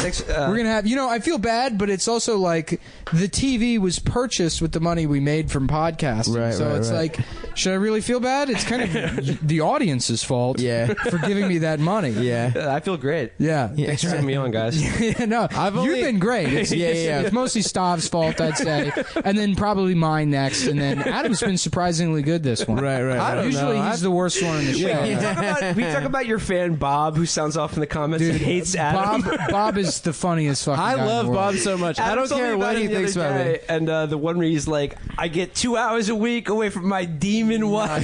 gonna have, I feel bad, but it's also like the TV was purchased with the money we made from podcasting. Right, so right, it's right. like, should I really feel bad? It's kind of the audience's fault. Yeah. For giving me that money. Yeah. I feel great. Yeah. Thanks for having me on, guys. Yeah, no, you've been great. It's, Yeah. It's mostly Stav's fault, I'd say, and then probably mine next, and then Adam's been surprisingly good this one. Right. I don't Usually know. he's the worst one in the show. Yeah. We talk about your fan Bob, who sounds off in the comments and hates Adam. Bob is the funniest fucking guy I in the love world. Bob so much. I Adam don't told me care what it he the thinks other about me. day, And the one where he's like, I get 2 hours a week away from my demon wife.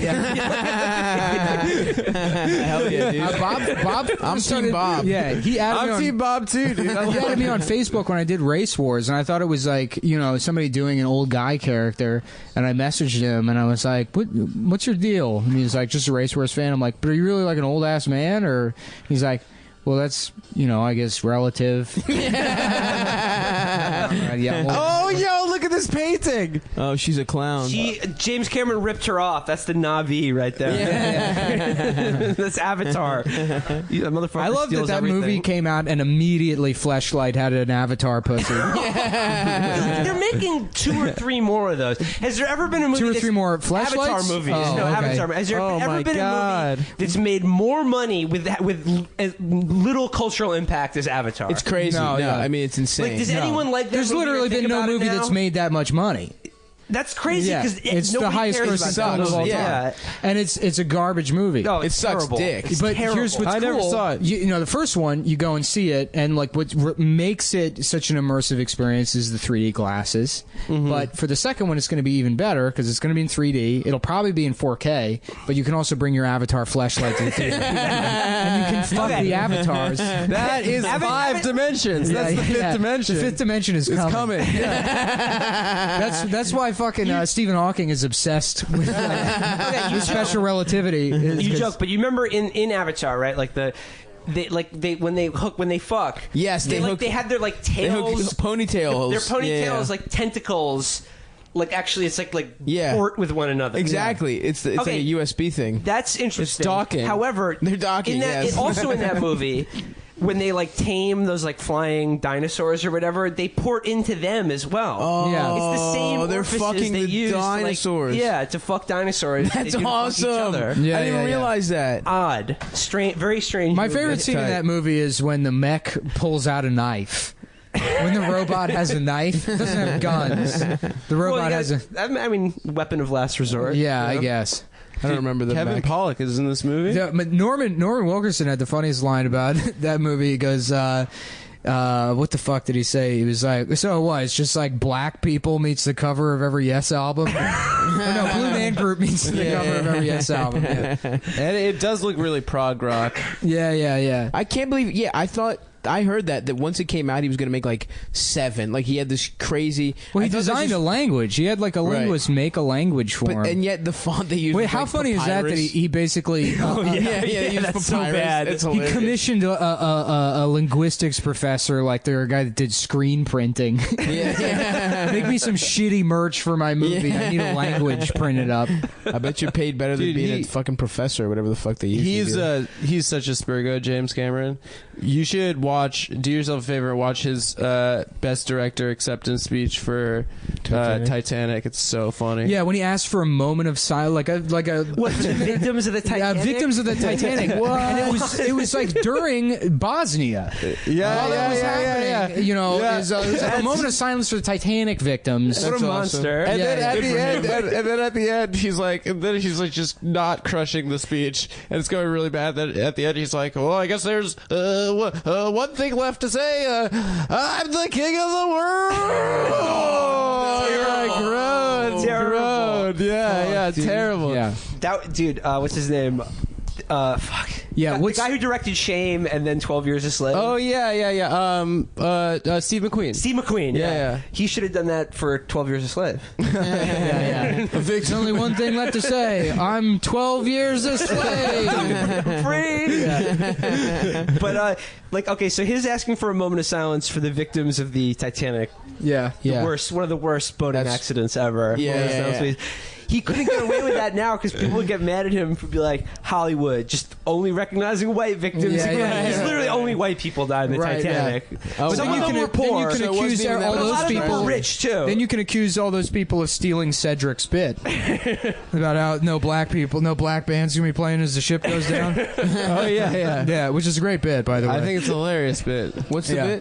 Hell yeah, dude. Bob I'm started- Team Bob. Yeah, he added me I'm on, Team Bob too, dude. he added me on Facebook when I did Race Wars, and I thought it was like, somebody doing an old guy character, and I messaged him, and I was like, what's your deal? And he was like, just a Race Wars fan. I'm like, but are you really like an old ass man? Or he's like, well, that's, I guess relative. Yeah, well, Oh, yo, look at this painting. Oh, she's a clown. James Cameron ripped her off. That's the Na'vi right there. That's Avatar. You, that motherfucker I love steals that everything. movie came out and immediately Fleshlight had an Avatar pussy. They're making 2 or 3 more of those. Has there ever been a movie 2 or that's 3 more Fleshlights? Avatar movies? Oh, no, okay. Avatar. Has there Oh, ever my been God. a movie that's made more money with as little cultural impact as Avatar? It's crazy. No, No, yeah. I mean, it's insane. Like, does anyone like that There's movie or literally think been no about it movie now? that's made that much money. That's crazy Yeah, because it's the highest grossing film of all time, Yeah. and it's a garbage movie. No, It it's sucks terrible. dick. It's But terrible. here's what's I cool. never saw it. You know, the first one, you go and see it, and like what makes it such an immersive experience is the 3D glasses. But for the second one, it's going to be even better because it's going to be in 3D. It'll probably be in 4K, but you can also bring your Avatar flashlight to the theater, and you can fuck Okay. the avatars. That is 5 dimensions. That's the 5th dimension. The 5th dimension is It's coming. coming. That's why fucking Stephen Hawking is obsessed with with special relativity. You joke, but you remember in Avatar, right? Like when they fuck. Yes, they hook- they had their like They hook tails. ponytails. Their ponytails Yeah. like tentacles. Like actually, it's like Yeah. port with one another. Exactly. It's Okay. like a USB thing. That's interesting. docking. However, They're docking, In that, yes. also in that movie, when they like tame those like flying dinosaurs or whatever, they port into them as well. Oh, Yeah. It's the same. they're orifices fucking they the use to, dinosaurs. to fuck dinosaurs. They That's do to fuck awesome. each other. Yeah, I didn't even yeah. realize that. Odd, strange, very strange. My movie. favorite scene in that movie is when the mech pulls out a knife. When the robot has a knife, it doesn't have guns. The robot Well, has a. I mean, weapon of last resort. Yeah, you I know? guess. I don't remember the Kevin back. Pollak is in this movie. Yeah, but Norman Wilkerson had the funniest line about that movie. He goes, what the fuck did he say? He was like, so what? It's just like Black People meets the cover of every Yes album. Or no, Blue Man Group meets the cover of every Yes album. Yeah. And it does look really prog rock. Yeah. I can't believe. Yeah, I heard that once it came out, he was going to make like 7. Like he had this crazy. Well, he I thought designed that's a language. He had like a linguist make a language for him. and yet the font they used. Wait, was how like funny is that? That he basically he used that's so papyrus. bad. It's he hilarious. commissioned a linguistics professor, like the guy that did screen printing. Yeah. Make me some shitty merch for my movie. I need a language printed up. I bet you paid better than Dude, being a fucking professor or whatever the fuck they used. He's such a Spurgo, James Cameron. You should do yourself a favor, watch his best director acceptance speech for Titanic. It's so funny. Yeah, when he asked for a moment of silence, like a What, victims of the Titanic? Yeah, victims of the Titanic. And it was like during Bosnia. While that was happening, you know, Yeah. it was like a moment of silence for the Titanic victims. What a monster. And then Yeah, at good the for end, him. and then at the end, he's like just not crushing the speech, and it's going really bad. Then at the end, he's like, "Well, I guess there's one thing left to say. I'm the king of the world." Groan. Yeah, terrible. Yeah. That dude, what's his name? Fuck. Yeah, the guy who directed Shame and then 12 Years a Slave. Oh yeah. Steve McQueen. Steve McQueen. Yeah. He should have done that for 12 Years a Slave. There's only one thing left to say. I'm 12 years a slave. Free. But okay, so his asking for a moment of silence for the victims of the Titanic. Yeah. One of the worst boating accidents ever. Yeah. He couldn't get away with that now because people would get mad at him for be like Hollywood, just only recognizing white victims. Yeah, yeah, It's yeah. literally only white people died in the Right, Titanic. Oh, Some wow. of them were poor. Then you So can it wasn't accuse even that all much. a those lot of them people. were rich too. Then you can accuse all those people of stealing Cedric's bit about how no black bands gonna be playing as the ship goes down. Oh yeah. Yeah, which is a great bit, by the way. I think it's a hilarious bit. What's the Yeah.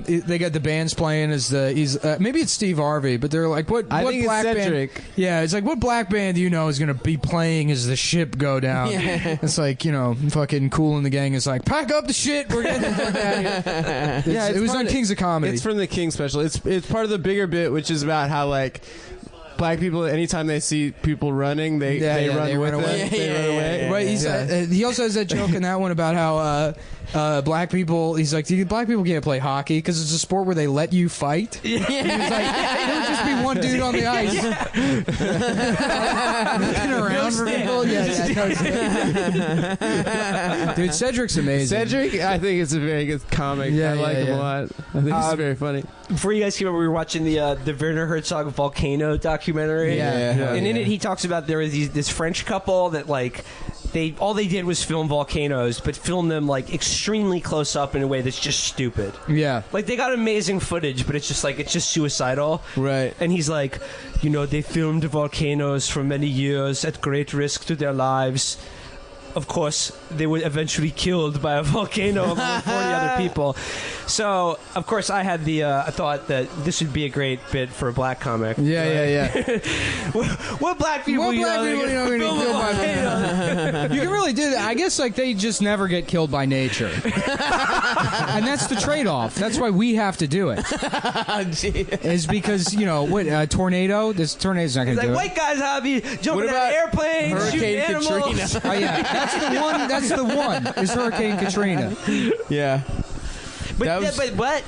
bit? They got the bands playing as maybe it's Steve Harvey, but they're like, what I think black it's band? Cedric. Yeah, it's like, what black band do you know is gonna be playing as the ship go down? Yeah. It's like, you know, fucking Cool in the Gang is like, pack up the shit, we're getting the fuck out of here. Yeah, It was part on of- Kings of Comedy. It's from the King special. It's part of the bigger bit, which is about how like black people, anytime they see people running, they run with away. them. They run away. Right, he also has that joke in that one about how black people. He's like, black people can't play hockey because it's a sport where they let you fight. He's like, there would just be one dude on the ice looking around for people. Dude, Cedric's amazing. Cedric, I think it's a very good comic. Yeah, I like yeah, him yeah. a lot. I think he's very funny. Before you guys came over, we were watching the Werner Herzog volcano documentary. Yeah. And in it, he talks about there was this French couple that like all they did was film volcanoes, but film them like extremely close up in a way that's just stupid. Yeah. Like they got amazing footage, but it's just suicidal. Right. And he's like, they filmed volcanoes for many years at great risk to their lives. Of course, they were eventually killed by a volcano along with 40 other people. So, of course, I had the thought that this would be a great bit for a black comic. Yeah. What black people, What black people, are gonna get film a killed by volcano? You can really do that. I guess like they just never get killed by nature, and that's the trade-off. That's why we have to do it. Is because tornado? This tornado's not going It's to do like it. white guys hobby, jumping What out about of airplanes, shooting Hurricane animals. Katrina? Oh yeah, that's the one. Is Hurricane Katrina? Yeah. That was- But what?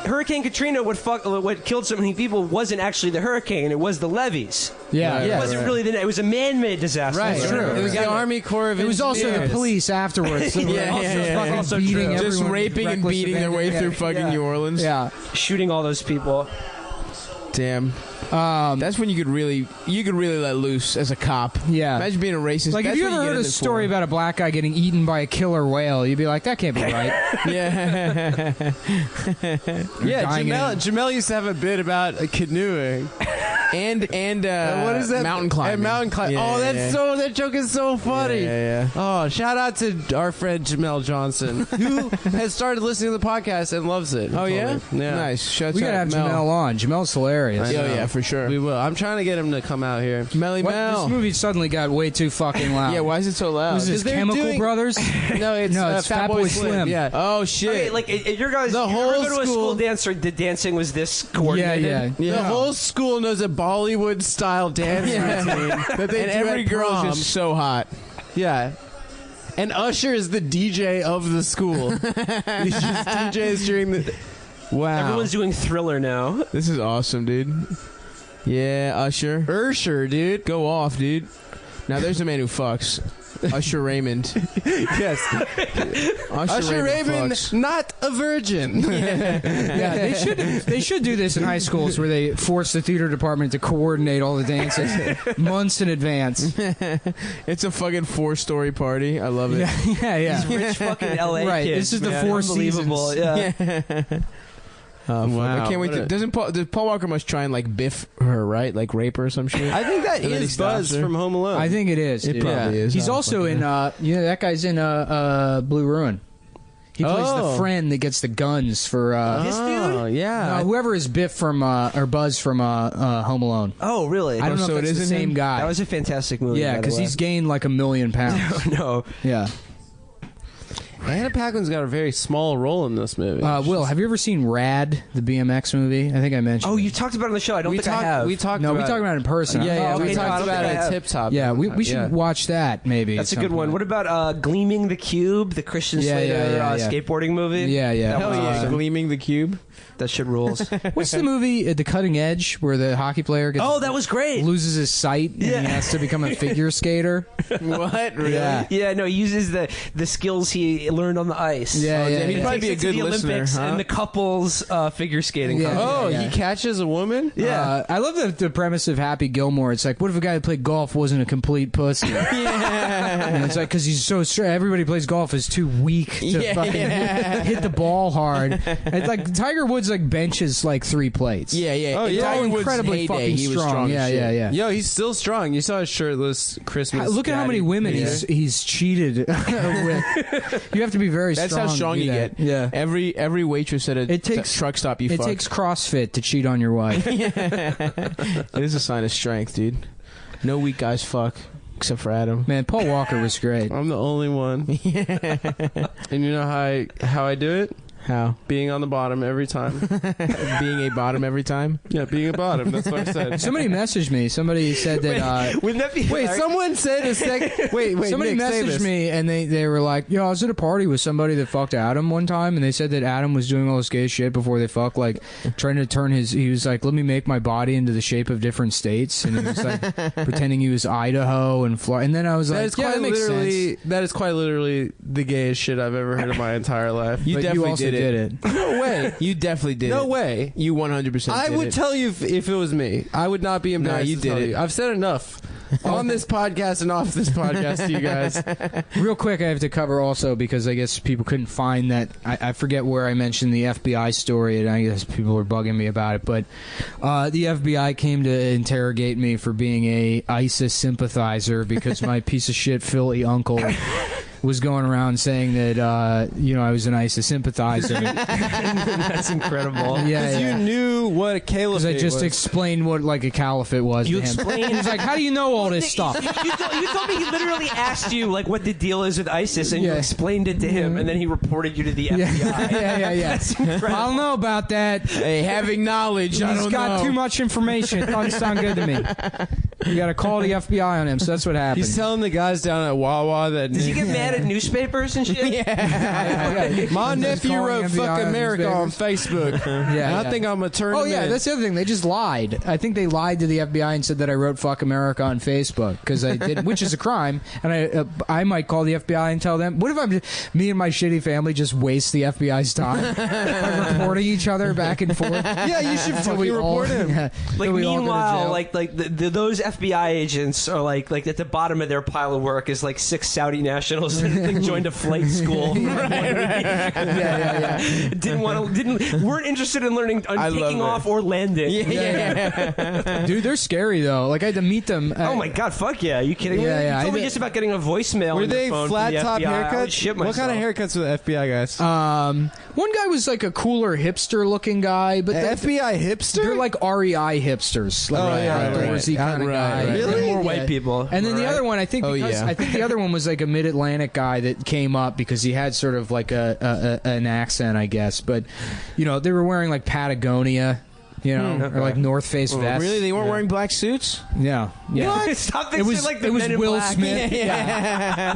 Hurricane Katrina, what killed so many people wasn't actually the hurricane; it was the levees. Yeah, It wasn't really it was a man-made disaster. Right, That's true. It was the Army Corps of It was also the Engineers. police afterwards. So Yeah, also yeah, fucking also beating true. everyone Just with raping and reckless beating their way abandon. through fucking New Orleans. Yeah. Shooting all those people. Damn. That's when you could really let loose as a cop. Yeah. Imagine being a racist. Like, if That's you what ever get heard a in this story for. about a black guy getting eaten by a killer whale, you'd be like, that can't be right. Yeah. Yeah, dying Jamel used to have a bit about canoeing. and what is that? Mountain climbing. And mountain climbing. Yeah, Oh, that's yeah. so. That joke is so funny. Yeah. Oh, shout out to our friend Jamel Johnson, who has started listening to the podcast and loves it. Oh yeah, Yeah. nice. Shouts We gotta out have Mel. Jamel on. Jamel's hilarious. I know. Yeah, for sure. We will. I'm trying to get him to come out here. Melly What? Mel. This movie suddenly got way too fucking loud. Yeah, why is it so loud? Was this they're Chemical doing- Brothers? No, it's Fatboy Slim. Yeah. Oh shit! Okay, like your guys, The you whole ever go to a school- school dance or the dancing was this coordinated? Yeah. The whole school knows a Bollywood style dance routine that they and do every at girl prom. is just so hot. Yeah. And Usher is the DJ of the school. He's just DJs during the. Wow. Everyone's doing Thriller now. This is awesome, dude. Yeah, Usher, dude. go off, dude. Now there's a man who fucks. Usher Raymond. Yes. Usher Raven, fucks. not a virgin. Yeah, they should do this in high schools where they force the theater department to coordinate all the dances months in advance. It's a fucking 4-story party. I love it. Yeah. These rich fucking LA Right, kids. this is the man. Four Unbelievable. Seasons. Yeah. Oh, fuck. Wow, I can't wait. what a- Does Paul Walker must try and like biff her, right? Like rape her or some shit. I think that And then he is stops Buzz her. from Home Alone. I think it is. It dude. probably is. He's I don't also fucking in. That guy's in Blue Ruin. He plays Oh. the friend that gets the guns for. This dude? Oh, yeah. Whoever is Biff from or Buzz from Home Alone. Oh, really? I don't know so if it it's the isn't same him? guy. That was a fantastic movie. Yeah, because because he's gained like 1 million pounds. no. Yeah. Anna Paquin's got a very small role in this movie. Will, have you ever seen Rad, the BMX movie? I think I mentioned. Oh, it. you talked about it on the show. I don't we think I talked. have. We talked. No, we about talked about it in person. Yeah, Oh, we okay, no, I talked don't about think I it at have. Tip Top. Yeah, we should Yeah. watch that maybe. That's a at good some one. point. What about Gleaming the Cube, the Christian Yeah, Slater yeah. skateboarding movie? Yeah. That Hell was yeah, awesome. Gleaming the Cube. That shit rules. What's the movie The Cutting Edge where the hockey player gets Oh, that was great. loses his sight and Yeah. he has to become a figure skater? What? Really? Yeah. Yeah, no, he uses the skills he learned on the ice. Yeah, yeah, he'd yeah. probably be a Takes it to good the listener, Olympics huh? and the couples figure skating. Yeah. competition. Oh, Yeah. he catches a woman. Yeah. I love the premise of Happy Gilmore. It's like, what if a guy who played golf wasn't a complete pussy? And it's like, because he's so straight. Everybody who plays golf is too weak to fucking hit the ball hard. It's like Tiger Woods like benches like 3 plates. Yeah. Oh, In yeah. Tiger Woods' Incredibly heyday, fucking he was strong. strong. Yeah, as shit. yeah. Yo, he's still strong. You saw his shirtless Christmas. Look at how many daddy women picture. he's cheated with. You have to be very That's strong. how strong to do you that. get. Yeah. Every waitress at a It takes- truck stop you It fuck. takes CrossFit to cheat on your wife. It is a sign of strength, dude. No weak guys fuck, except for Adam. Man, Paul Walker was great. I'm the only one. And you know how I do it? How? Being on the bottom every time. Being a bottom every time? Yeah, being a bottom. That's what I said. Somebody messaged me. Somebody said that. Wouldn't that be Wait, hilarious? someone said a sec. Wait. Somebody Nick, say messaged this. me and they were like, "Yo, I was at a party with somebody that fucked Adam one time, and they said that Adam was doing all this gay shit before they fucked, like trying to turn his. He was like, let me make my body into the shape of different states, and he was like pretending he was Idaho and Florida. And then I was That like, is yeah, quite that makes literally. sense. That is quite literally the gayest shit I've ever heard in my entire life. You But definitely you also did did it. it. No way. You definitely did No it. way. You 100% I did would it. tell you if it was me. I would not be embarrassed. you to did tell it. you. I've said enough on this podcast and off this podcast to you guys. Real quick, I have to cover also because I guess people couldn't find that. I forget where I mentioned the FBI story, and I guess people were bugging me about it. But the FBI came to interrogate me for being a ISIS sympathizer because my piece of shit Philly uncle was going around saying that I was an ISIS sympathizer. That's incredible. Yeah, You knew what a caliphate because I just was. explained what like a caliphate was. You to him. explained- He was like, "How do you know all this stuff?" You told me he literally asked you like what the deal is with ISIS, and you Yeah. explained it to him, and then he reported you to the FBI. Yeah. I don't know about that. Hey, having knowledge, I He's don't got know. too much information. It doesn't sound good to me. You got to call the FBI on him. So that's what happened. He's telling the guys down at Wawa that Does he get mad at newspapers and shit? my He's nephew calling wrote FBI "fuck on America" newspapers. on Facebook. And I think I'm gonna turn Oh him yeah, in. that's the other thing. They just lied. I think they lied to the FBI and said that I wrote "fuck America" on Facebook because I did, which is a crime. And I might call the FBI and tell them. What if me and my shitty family just waste the FBI's time by reporting each other back and forth? Yeah, you should Until we fucking all- report him. yeah, Like till we all go to meanwhile, jail. like those FBI FBI agents are like at the bottom of their pile of work is like 6 Saudi nationals that like joined a flight school. Weren't interested in learning taking off or landing. Dude, they're scary though. Like I had to meet them. Oh my god, fuck yeah! Are you kidding me? Yeah, You told me just about getting a voicemail. Were on your they phone flat from the top FBI. I would haircuts? shit What kind of myself. haircuts were the FBI guys? One guy was like a cooler hipster looking guy, but FBI hipster? they're like REI hipsters, like outdoorsy kind of guy. right. Really? More Yeah. white people. And then the other one, I think, I think the other one was like a Mid-Atlantic guy that came up because he had sort of like an accent, I guess. But you know, they were wearing like Patagonia, you know, or like North Face vests. Really? They weren't wearing black suits? Yeah. What? Stop It was like the it was Men in Will Black. Smith. Yeah.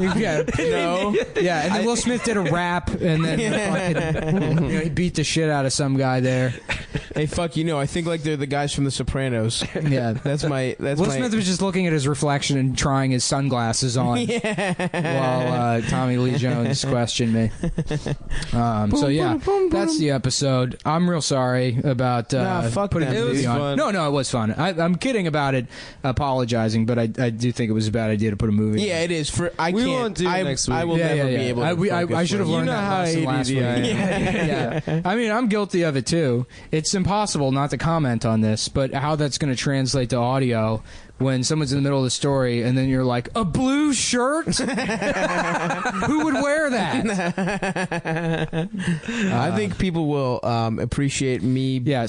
No. Yeah, and then Will Smith did a rap, and then fucking, he beat the shit out of some guy there. Hey, fuck, I think like they're the guys from The Sopranos. Yeah, That's Will Smith was just looking at his reflection and trying his sunglasses on while Tommy Lee Jones questioned me. So yeah, that's the episode. I'm real sorry about fuck putting them, the movie dude. on. No, it was fun. I'm kidding about it, apologizing, but I do think it was a bad idea to put a movie. Yeah, it is. We won't do it next week. I will never be able to. I should have learned know that how lesson last ADD week. I am. Yeah. I mean, I'm guilty of it too. It's impossible not to comment on this, but how that's going to translate to audio when someone's in the middle of the story and then you're like, a blue shirt? Who would wear that? I think people will appreciate me. Being.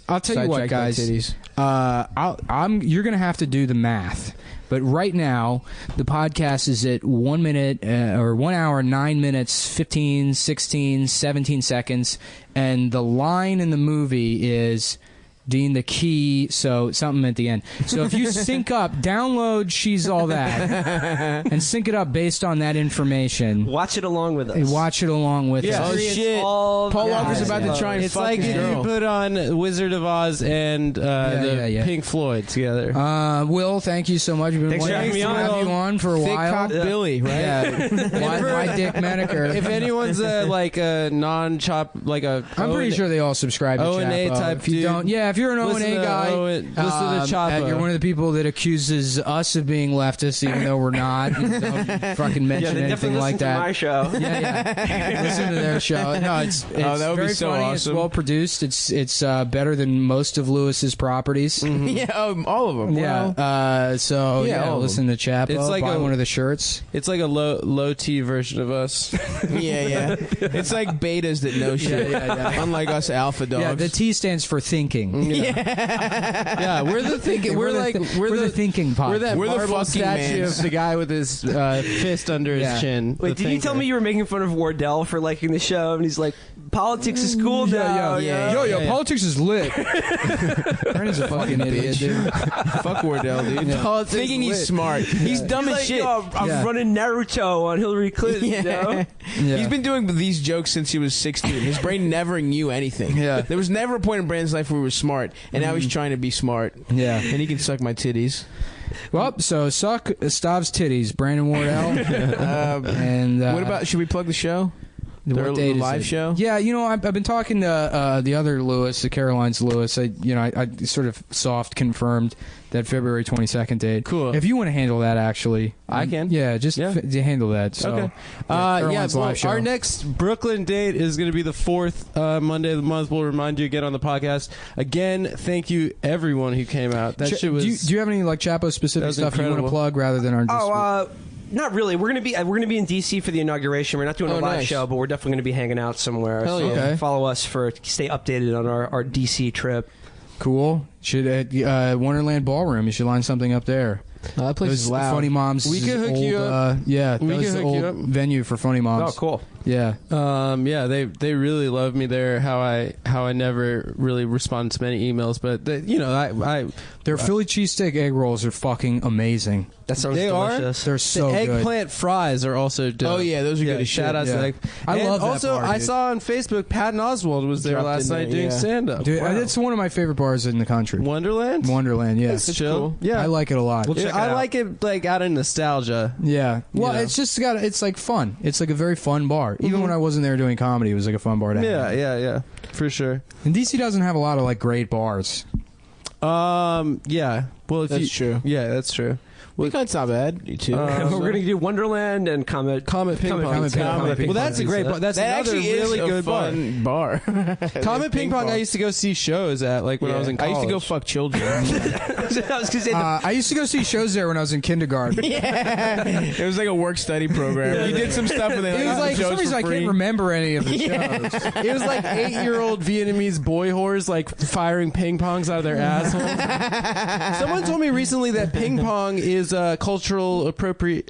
I'll tell you what, sidetracked by guys. titties. You're going to have to do the math. But right now, the podcast is at 1 minute or 1 hour, 9 minutes, 15, 16, 17 seconds. And the line in the movie is Dean the key, so something at the end. So if you sync up, download She's All That, and sync it up based on that information. Watch it along with us. Watch it along with Yeah. us. Oh shit! Paul Walker's about to try and It's fuck like his if girl. you put on Wizard of Oz and yeah. Pink Floyd together. Will, thank you so much. We've been Thanks for waiting having me to on. have you on for a Thick while. cock Billy, right? Yeah, my Dick Menaker. if anyone's like a non-chop, like a I'm pretty sure they all subscribe to O&A Chapo. type If you dude, don't, if you're an listen O&A to guy, listen to the Chapo. you're one of the people that accuses us of being leftist, even though we're not. And don't fucking mention they anything definitely like listen to my that. show. Yeah. Listen to their show. No, it's that would be very so funny. awesome. It's well produced. It's better than most of Lewis's properties. Yeah, all of them. Well, So all of listen to Chapo. It's like buy a- one of the shirts. It's like a low T version of us. yeah. It's like betas that know shit. Unlike us alpha dogs. Yeah, the T stands for thinking. Yeah, we're the thinking. We're the thinking pod. We're that We're the marble fucking statue mans. of the guy with his fist under Yeah. his chin. Wait, the did you tell thinker. me you were making fun of Wardell for liking the show? And he's like, politics is cool now. Yo, politics is lit. Brandon's a fucking idiot, dude. Fuck Wardell, dude. Politics Thinking he's lit. smart. He's dumb He's as like, shit. yo, I'm Yeah. running Naruto on Hillary Clinton. You know? Yeah. He's been doing these jokes since he was 16. His brain never knew anything. Yeah. There was never a point in Brandon's life where he was smart, and now he's trying to be smart. Yeah. And he can suck my titties. Well, so suck Stav's titties, Brandon Wardell. And What about, should we plug the show? what date is live it? show? Yeah, I've been talking to the other Lewis, the Carolines Lewis. I sort of soft confirmed that February 22nd date. Cool. If you want to handle that, actually, I can. Yeah, just Yeah. handle that. So, Okay. Caroline's well, live show. our next Brooklyn date is going to be the 4th Monday of the month. We'll remind you again on the podcast. Again, thank you everyone who came out. That shit was. Do you have any like Chapo That specific was stuff you want to incredible. plug rather than our? Not really. We're gonna be in DC for the inauguration. We're not doing a live nice. show, but we're definitely gonna be hanging out somewhere. Hell so yeah. Okay. follow us stay updated on our DC trip. Cool. Should at Wonderland Ballroom. You should line something up there. that place Those is loud. Funny Moms. We could hook old, you up. Yeah, We that was could the hook you old up. venue for Funny Moms. Oh, cool. Yeah. Yeah, they really love me there. How I never really respond to many emails, but I Their Philly cheesesteak egg rolls are fucking amazing. That sounds They are? delicious. They're so the good. eggplant fries are also dope. Oh, yeah, those are good as shout shit. out Yeah. to egg. I And love that also, bar, I dude. saw on Facebook Patton Oswalt was there Dropped last in there, night doing yeah. stand up. Dude, that's one of my favorite bars in the country. Wonderland. Wonderland, yeah. It's chill. cool. Yeah, I like it a lot. We'll check it I out. like it like out of nostalgia. Yeah. Well, know. it's just it's like fun. It's like a very fun bar. Even when I wasn't there doing comedy, it was like a fun bar to hang Yeah, out. yeah, for sure. And DC doesn't have a lot of like great bars. Yeah. Well, if That's true. Yeah, that's true. Ping pong's not bad. You too. We're gonna do Wonderland and Comet Ping Pong. Comet Ping Pong. Well, that's a great. That's that another actually really is a good fun bar. Comet Ping Pong. I used to go see shows at when I was in I college. used to go fuck children. I was gonna say I used to go see shows there when I was in kindergarten. It was like a work study program. You did some stuff and then It was like for some reason I can't remember any of the shows. It was like 8-year-old Vietnamese boy whores like firing ping pongs out of their assholes. Someone told me recently that ping pong is cultural inappropriate.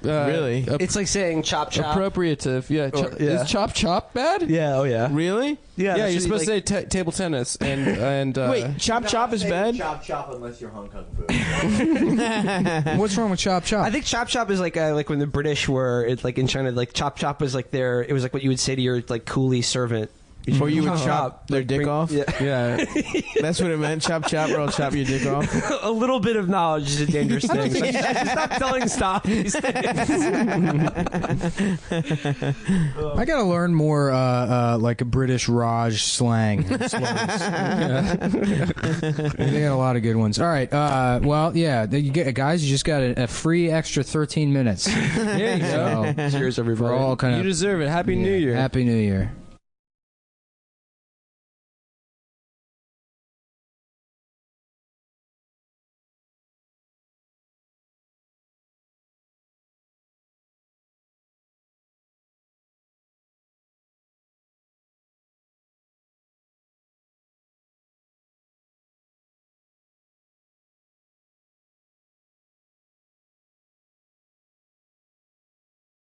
Really? it's like saying chop chop. Appropriative. Yeah. yeah. Is chop chop bad? Yeah. Oh yeah. Really? Yeah. Yeah, that's you're what supposed to say table tennis and Wait, chop chop is bad? Chop chop unless you're Hong Kong food. What's wrong with Chop Chop? I think chop chop is like when the British were in China, like chop chop was like it was like what you would say to your like coolie servant. Or you would Chop, chop their dick off? Yeah. yeah. That's what it meant. Chop chop, or I'll chop your dick off. A little bit of knowledge is a dangerous thing. So stop telling stop these things. I gotta learn more like a British Raj slang. Slurs. They got a lot of good ones. All right. Well, yeah. Guys, you just got a free extra 13 minutes. There you go. So, Cheers, we're everybody. all kind You of deserve it. Happy New Year. Happy New Year.